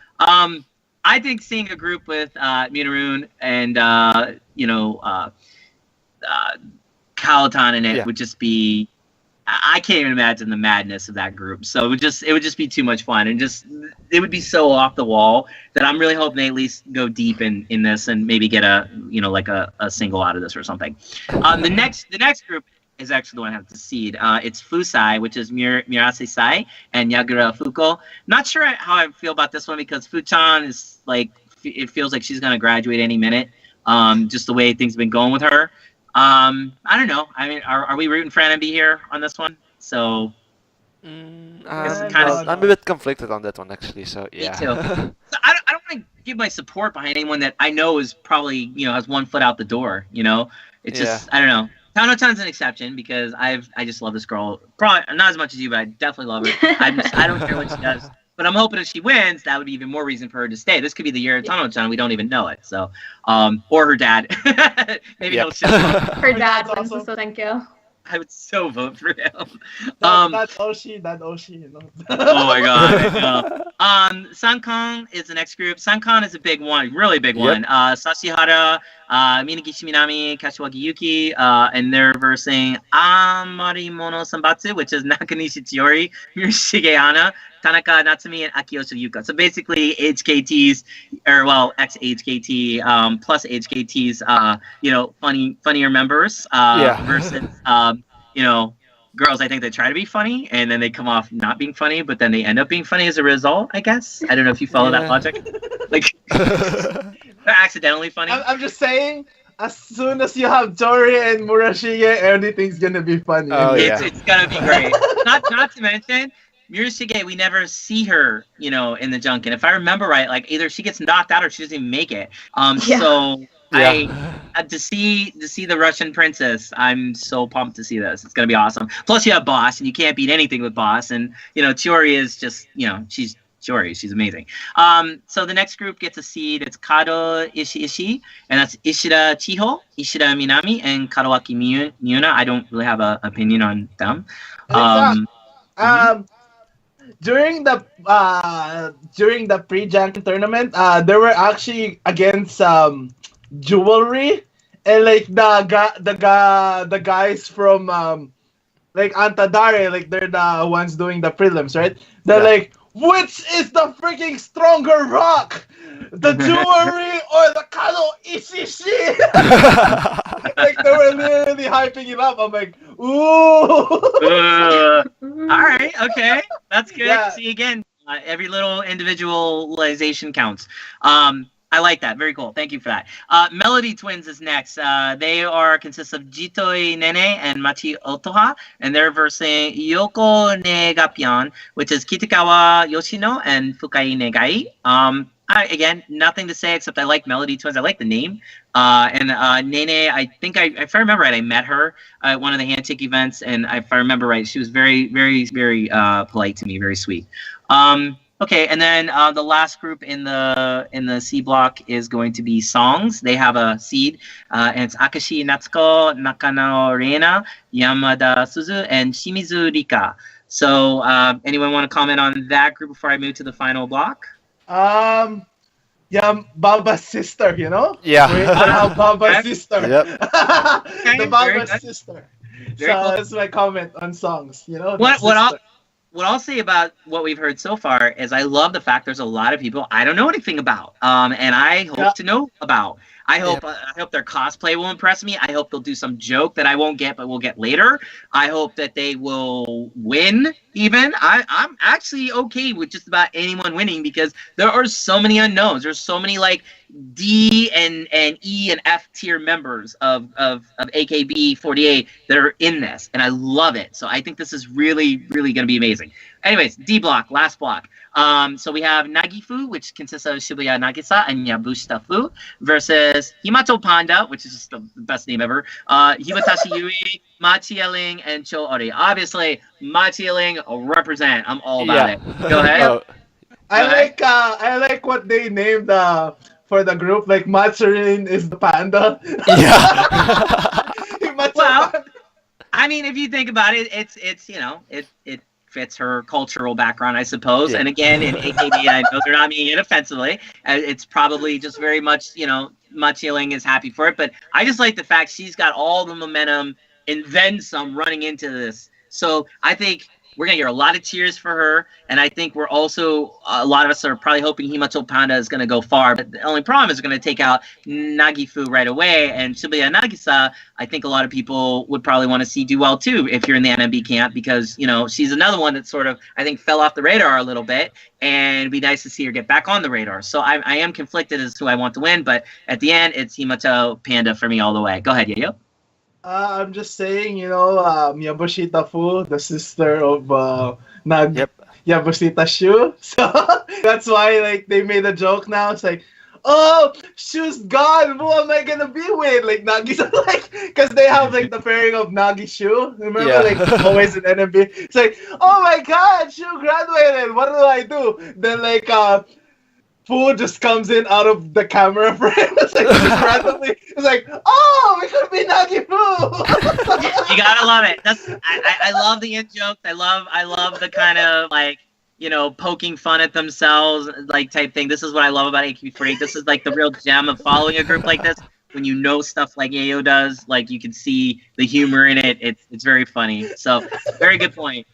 I think seeing a group with Minarun and Kaotan in it would just be, I can't even imagine the madness of that group. So it would just be too much fun, and it would be so off the wall that I'm really hoping they at least go deep in this and maybe get a single out of this or something. The next group is actually the one that has the seed. It's Fusai, which is Mirase Sai and Yagura Fuko. Not sure how I feel about this one because Fuchan is it feels like she's gonna graduate any minute. Just the way things have been going with her. I don't know. Are we rooting for NMB here on this one? So I'm a bit conflicted on that one actually. So yeah. Me too. So I don't want to give my support behind anyone that I know is probably has one foot out the door. It's just I don't know. Tano-chan's an exception because I just love this girl. Probably not as much as you, but I definitely love her. I don't care what she does. But I'm hoping if she wins, that would be even more reason for her to stay. This could be the year of Tano-chan. We don't even know it. So, or her dad. Maybe he'll show up. Her dad wins, so thank you. I would so vote for him. That's Oshi. Oh my god. Sankan is the next group. Sankan is a big one, really big one. Sashihara, Minagishi Minami, Kashiwagi Yuki, and they're versing Amari Mono Sanbatsu, which is Nakanishi Chiori, Miroshige Ana, Tanaka Natsumi, and Akiyoshi Yuka. So basically HKTs, ex-HKT, plus HKTs, funnier members, versus, girls I think they try to be funny, and then they come off not being funny, but then they end up being funny as a result, I guess. I don't know if you follow that logic. They're accidentally funny. I'm just saying, as soon as you have Dori and Murashige, everything's gonna be funny. Oh, yeah. It's gonna be great. not to mention, Murashige, we never see her, in the Junkin. If I remember right, either she gets knocked out or she doesn't even make it. So To see the Russian princess, I'm so pumped to see this. It's gonna be awesome. Plus, you have Boss, and you can't beat anything with Boss. And Chiori is just she's Chiori. She's amazing. So the next group gets a seed. It's Kado Ishi, and that's Ishida Chiho, Ishida Minami, and Kadoaki Miuna. I don't really have an opinion on them. During the pre-Janken tournament, there were actually against Jewelry, and like the guys from like Antadare, like they're the ones doing the prelims, right? They're like, which is the freaking stronger rock, the Jewelry or the Kado Ishishi? Like they were literally hyping it up. I'm like, ooh. All right, okay, that's good. Yeah. See, again, every little individualization counts. I like that. Very cool. Thank you for that. Melody Twins is next. They consist of Jitoi Nene and Machi Otoha, and they're versing Yoko Negapion, which is Kitagawa Yoshino and Fukai Negai. Again, nothing to say except I like Melody Twins. I like the name. And Nene, I think if I remember right, I met her at one of the handshake events, and if I remember right, she was very, very, very polite to me, very sweet. Okay, and then the last group in the C block is going to be Songs. They have a seed, and it's Akashi Natsuko, Nakano Reina, Yamada Suzu, and Shimizu Rika. So, anyone want to comment on that group before I move to the final block? Yeah, Baba's sister, Yeah. Baba's sister. Yep. The Baba's sister. Very cool. That's my comment on Songs. What I'll say about what we've heard so far is I love the fact there's a lot of people I don't know anything about, and I hope to know about. I hope their cosplay will impress me. I hope they'll do some joke that I won't get but will get later. I hope that they will win even. I'm actually okay with just about anyone winning because there are so many unknowns. There's so many like D and E and F tier members of AKB48 that are in this, and I love it. So I think this is really, really going to be amazing. Anyways, D block, last block. So we have Nagifu, which consists of Shibuya Nagisa and Yabushita Fu, versus Himato Panda, which is just the best name ever, Hibatashi Yui, Machieling, and Chuo Dori. Obviously, Machieling represent. I'm all about it. Go ahead. I like what they named for the group. Like Machirin is the panda. Yeah. Well, I mean, if you think about it, it's it fits her cultural background, I suppose. Yeah. And again, in AKB, I know they're not meaning it offensively. It's probably just very much, Machieling is happy for it. But I just like the fact she's got all the momentum and then some running into this. So I think we're going to hear a lot of cheers for her. And I think we're also, a lot of us are probably hoping Himato Panda is going to go far. But the only problem is we're going to take out Nagifu right away. And Shibuya Nagisa, I think a lot of people would probably want to see do well too if you're in the NMB camp because, she's another one that sort of, I think, fell off the radar a little bit. And it'd be nice to see her get back on the radar. So I am conflicted as to who I want to win. But at the end, it's Himato Panda for me all the way. Go ahead, Yayo. I'm just saying, Yabushita Fu, the sister of Yabushita Shu. So that's why, they made a joke now. It's like, oh, Shu's gone. Who am I gonna be with? Like Nagi's because they have the pairing of Nagi Shu. Remember, always in NMB. It's like, oh my God, Shu graduated. What do I do? Then Fu just comes in out of the camera frame. It's just randomly. It's like, oh, we could be Nagi Fu. You gotta love it. I love the in jokes. I love the kind of poking fun at themselves type thing. This is what I love about AKB48. This is the real gem of following a group like this. When you know stuff like Yayo does, you can see the humor in it. It's very funny. So very good point.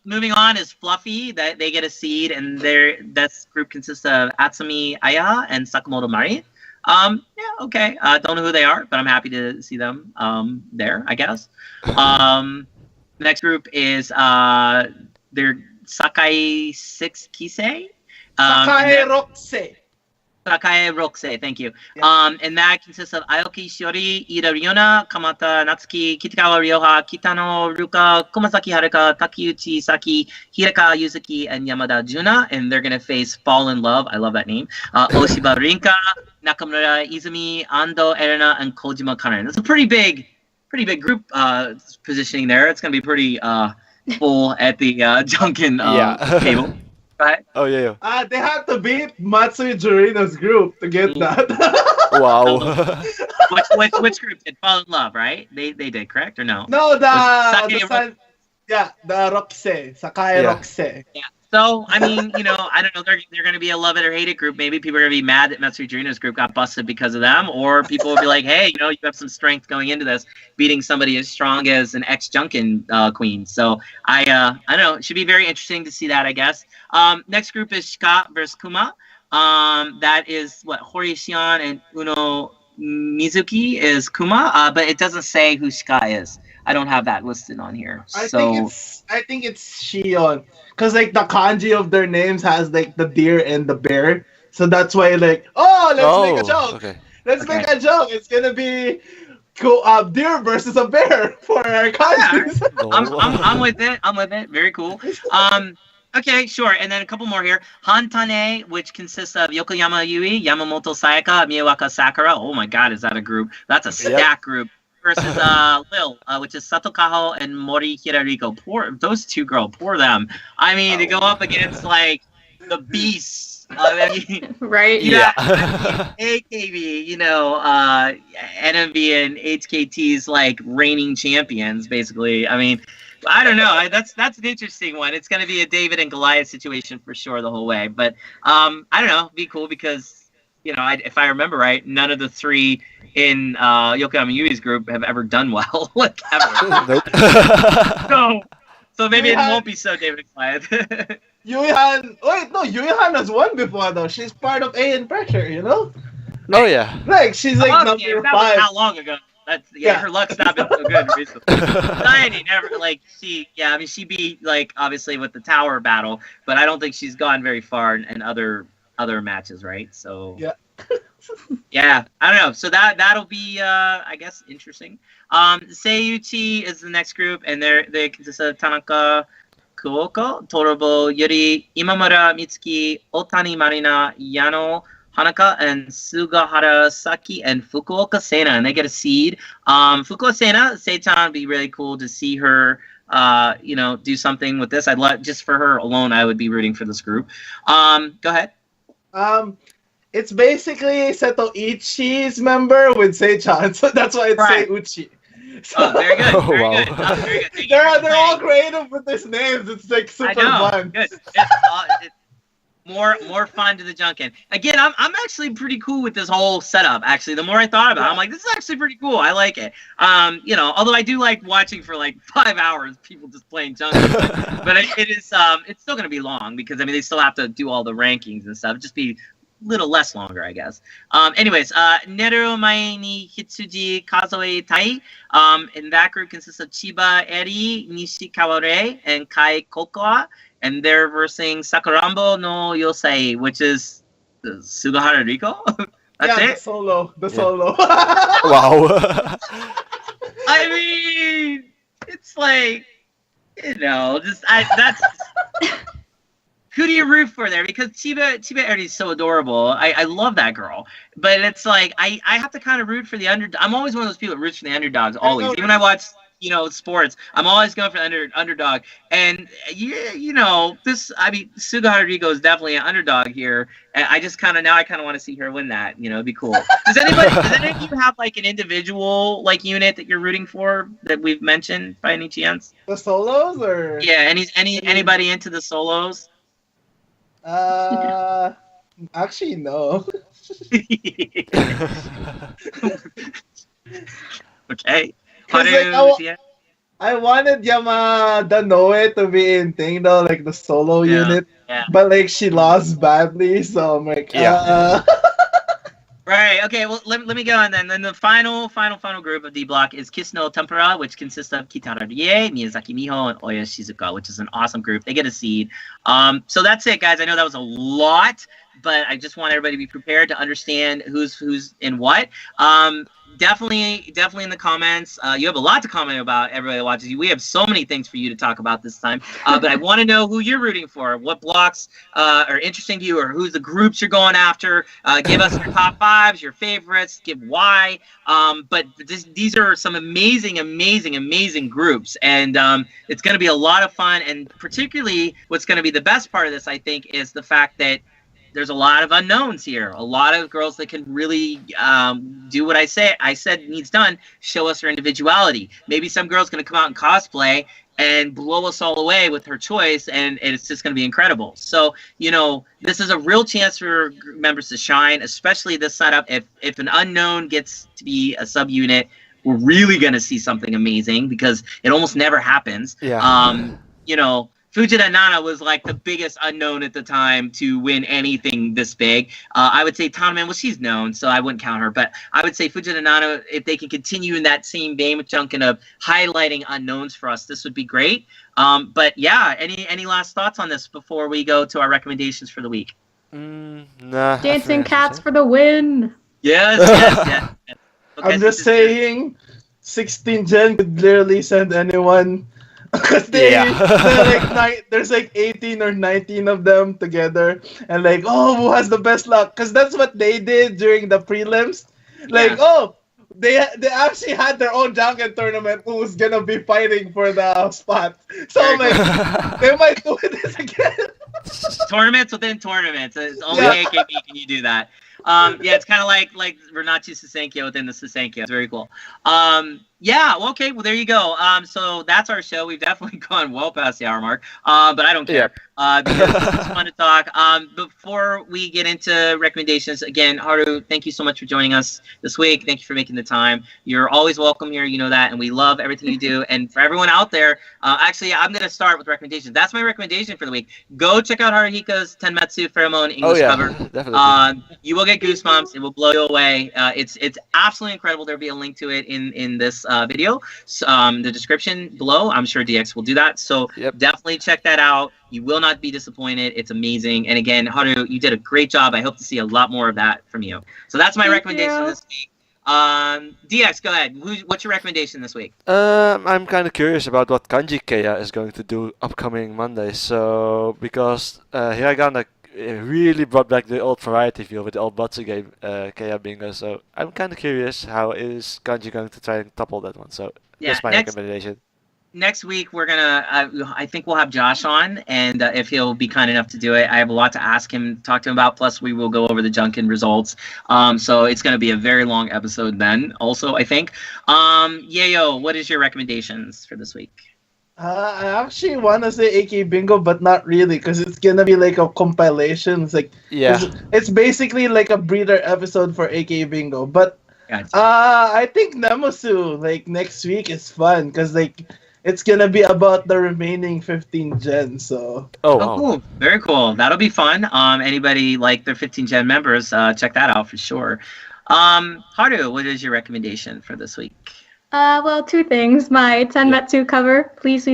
Moving on is Fluffy. That they get a seed, and this group consists of Atsumi Aya and Sakamoto Mari. Yeah, okay. Don't know who they are, but I'm happy to see them there, I guess. Next group is they're Sakai 6 Kisei. Sakai Rokusei. Sakae Rokusei, thank you. Yeah. And that consists of Aoki Shiori, Ida Ryona, Kamata Natsuki, Kitagawa Ryoha, Kitano Ruka, Komazaki Haruka, Takeuchi Saki, Hiraka Yuzuki, and Yamada Juna. And they're going to face Fall in Love. I love that name. Oshiba Rinka, Nakamura Izumi, Ando Erina, and Kojima Kanen. It's a pretty big group positioning there. It's going to be pretty full at the Janken table. Right. Oh yeah. They had to beat Matsui Jurina's group to get that. Wow. which group did Fall in Love, right? They did, correct or no? No, the Rokusei. Sakae Rokusei. Yeah. So I mean, I don't know. They're going to be a love it or hate it group. Maybe people are going to be mad that Matsui Jurina's group got busted because of them, or people will be like, hey, you have some strength going into this, beating somebody as strong as an ex-Junkin queen. So I don't know. It should be very interesting to see that, I guess. Next group is Shika versus Kuma. That is what Horishion and Uno Mizuki is Kuma, but it doesn't say who Shika is. I don't have that listed on here. I think it's Shion, because like the kanji of their names has like the deer and the bear, so that's why like let's make a joke. Okay. Let's make a joke. It's gonna be cool. Deer versus a bear for our kanjis. I'm with it. I'm with it. Very cool. Okay, sure. And then a couple more here. Hantane, which consists of Yokoyama Yui, Yamamoto Sayaka, Miyawaka Sakura. Oh my God, is that a group? That's a stack group. Versus Lil, which is Sato Kaho and Mori Hirariko. Poor those two girls. Poor them. I mean, to go up against like the beasts. Right? Yeah. AKB, NMB and HKT's like reigning champions, basically. I mean, I don't know. That's an interesting one. It's going to be a David and Goliath situation for sure the whole way. But I don't know. It'd be cool because if I remember right, none of the three in Yokoyama Yui's group have ever done well. Like ever. Nope. So maybe it won't be so David and Goliath. Yuihan has won before though. She's part of A in Pressure, Oh yeah. Like she's like number 5. That was how long ago? Her luck's not been so good recently. Society never she beat like obviously with the tower battle, but I don't think she's gone very far in other matches, right? So yeah, I don't know. So that'll be I guess interesting. Seiyuchi is the next group, and they consist of Tanaka Kuoko, Torobo Yuri, Imamura Mitsuki, Otani Marina, Yano Hanaka, and Sugahara Saki, and Fukuoka Sena, and they get a seed. Fukuoka Sena, Seitan, would be really cool to see her do something with this. I'd love, just for her alone, I would be rooting for this group. Go ahead. It's basically Seto Ichi's member with Seichan, so that's why it's Seiuchi. So, very good. Very wow. good. Very good. They're all creative with these names. It's like super fun. Good. It's more fun to the Junkin. Again, I'm actually pretty cool with this whole setup. Actually, the more I thought about it, I'm like, this is actually pretty cool. I like it. Although I do like watching for like 5 hours people just playing Junkin, but it's still gonna be long because they still have to do all the rankings and stuff. Just be little less longer, I guess. Anyways, Neru Mai ni Hitsuji Kazoe Tai. And that group consists of Chiba Eri, Nishikawa Rei, and Kai Kokoa. And they're versing Sakurambo no Yosei, which is Sugahara Riko. That's it? The solo. Wow. I mean, it's like, that's... Who do you root for there? Because Chiba Eri is so adorable. I love that girl. But it's like, I have to kind of root for the underdog. I'm always one of those people that roots for the underdogs, always. Even when I watch, sports, I'm always going for the underdog. And, Sugahara Riko is definitely an underdog here. And I just kind of want to see her win that. It'd be cool. Does any of you have, like, an individual, like, unit that you're rooting for that we've mentioned by any chance? The solos, or? Yeah, anybody into the solos? Actually, no. Okay. I wanted Yamada Noe to be in thing though, like the solo unit. Yeah. But like she lost badly, so I'm like, Right. Okay. Well, let me go on then. Then the final group of D Block is Kiss no Tempura, which consists of Kitara Rie, Miyazaki Miho, and Oya Shizuka, which is an awesome group. They get a seed. So that's it, guys. I know that was a lot, but I just want everybody to be prepared to understand who's in what. Definitely in the comments. You have a lot to comment about, everybody that watches you. We have so many things for you to talk about this time. But I want to know who you're rooting for, what blocks are interesting to you, or who's the groups you're going after. Give us your top fives, your favorites, give why. But these are some amazing groups, and it's going to be a lot of fun. And particularly, what's going to be the best part of this, I think, is the fact that there's a lot of unknowns here. A lot of girls that can really do what I said needs done, show us her individuality. Maybe some girl's going to come out and cosplay and blow us all away with her choice, and it's just going to be incredible. So, this is a real chance for members to shine, especially this setup. If an unknown gets to be a subunit, we're really going to see something amazing, because it almost never happens. Yeah. Fujita Nana was like the biggest unknown at the time to win anything this big. I would say Tanaman, well, she's known, so I wouldn't count her. But I would say Fujita Nana, if they can continue in that same vein with Janken of highlighting unknowns for us, this would be great. But yeah, any last thoughts on this before we go to our recommendations for the week? Nah. Dancing Cats for the win. Yes. Okay, I'm just saying, 16 Gen could literally send anyone. Because there's like 18 or 19 of them together, and like, who has the best luck? Because that's what they did during the prelims. Like, they actually had their own Janken tournament who's gonna be fighting for the spot. So I'm like, they might do this again. Tournaments within tournaments. It's only AKB can you do that. It's kind of like Renachi Sasenkyo within the Sasenkyo. It's very cool. Okay, well, there you go. So that's our show. We've definitely gone well past the hour mark, but I don't care. Because it's fun to talk. Before we get into recommendations, again, Haru, thank you so much for joining us this week. Thank you for making the time. You're always welcome here, you know that, and we love everything you do. And for everyone out there, actually, I'm going to start with recommendations. That's my recommendation for the week. Go check out Haru Hika's Tenmetsu Pheromone English cover. Definitely. You will get goosebumps. It will blow you away. It's absolutely incredible. There'll be a link to it in this video, the description below. I'm sure DX will do that. So definitely check that out. You will not be disappointed. It's amazing. And again, Haru, you did a great job. I hope to see a lot more of that from you. So that's my recommendation this week. DX, go ahead. What's your recommendation this week? I'm kind of curious about what Kanji Keiya is going to do upcoming Monday. So, because Hiragana really brought back the old variety feel with the old Batsu game, AKBingo. So I'm kind of curious how is Kanji going to try and topple that one. So that's my recommendation. Next week we're gonna. I think we'll have Josh on, and if he'll be kind enough to do it, I have a lot to ask him, talk to him about. Plus, we will go over the Janken results. So it's gonna be a very long episode then. Also, I think. Yayo, what is your recommendations for this week? I actually want to say AKBingo, but not really, because it's gonna be like a compilation. It's like it's basically like a breeder episode for AKBingo. But I think Nemosu like next week is fun because like it's gonna be about the remaining 15 gens. So cool, very cool. That'll be fun. Anybody like their 15 gen members, check that out for sure. Haru, what is your recommendation for this week? Well, two things. My Tenmetsu cover, please.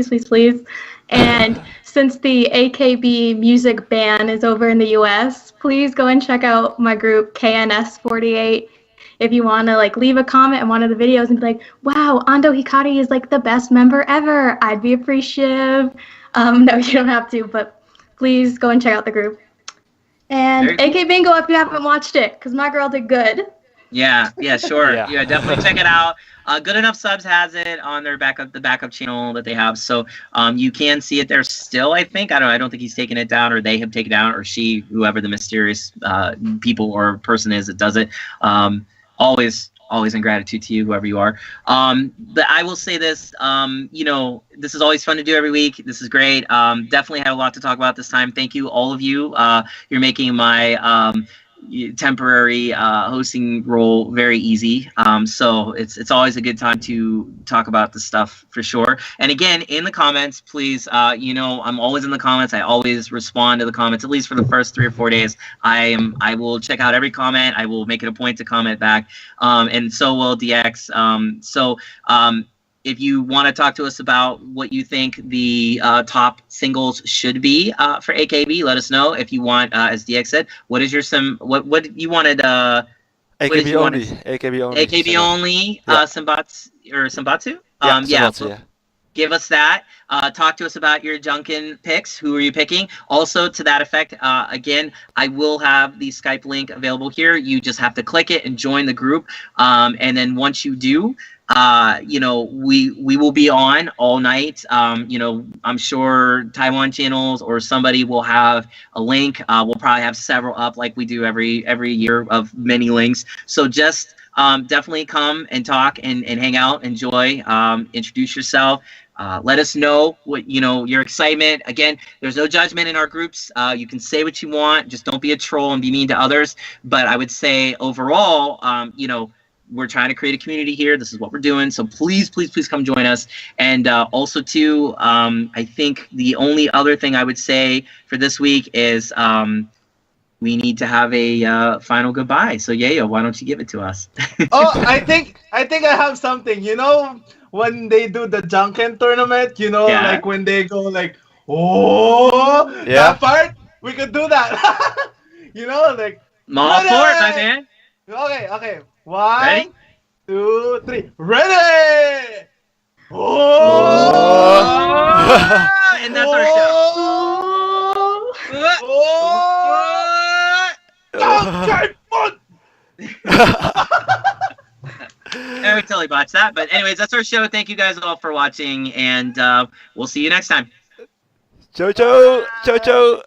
And since the AKB music ban is over in the US, please go and check out my group KNS48. If you want to like leave a comment in one of the videos and be like, wow, Ando Hikari is like the best member ever, I'd be appreciative. No, you don't have to, but please go and check out the group. And AKBingo if you haven't watched it, because my girl did good. Yeah, sure. Yeah, definitely check it out. Good Enough Subs has it on their backup channel that they have, so you can see it there still. I think I don't think he's taken it down, or they have taken it down, or she, whoever the mysterious people or person is that does it. Always in gratitude to you, whoever you are. But I will say this, this is always fun to do every week. This is great. Definitely had a lot to talk about this time. Thank you, all of you. You're making my temporary hosting role very easy. So it's always a good time to talk about the stuff for sure. And again, in the comments, please, I'm always in the comments. I always respond to the comments, at least for the first 3 or 4 days. I will check out every comment. I will make it a point to comment back. And so will DX. if you want to talk to us about what you think the top singles should be for AKB, let us know. If you want, as DX said, what is your what you wanted? AKB only. AKB only. AKB only. Yeah. Sambatsu or Sambatsu. Yeah. Sambatsu, yeah. Give us that. Talk to us about your Janken picks. Who are you picking? Also, to that effect, again, I will have the Skype link available here. You just have to click it and join the group. And then once you do, you know, we will be on all night. You know, I'm sure Taiwan channels or somebody will have a link. We'll probably have several up like we do every year of many links. So just definitely come and talk and hang out, enjoy, introduce yourself. Let us know what, you know, your excitement. Again, there's no judgment in our groups. You can say what you want. Just don't be a troll and be mean to others. But I would say overall, you know, we're trying to create a community here. This is what we're doing. So please, please, please come join us. And also, too, I think the only other thing I would say for this week is we need to have a final goodbye. So, Yayo, why don't you give it to us? Oh, I think I have something. You know, when they do the Janken tournament, you know, like when they go like, oh, that part, we could do that. You know, like. I'm all for it, my man. Okay. 1, 2, 3. Ready! Oh! And that's our show. And we totally botched that. But anyways, that's our show. Thank you guys all for watching, and we'll see you next time. Ciao.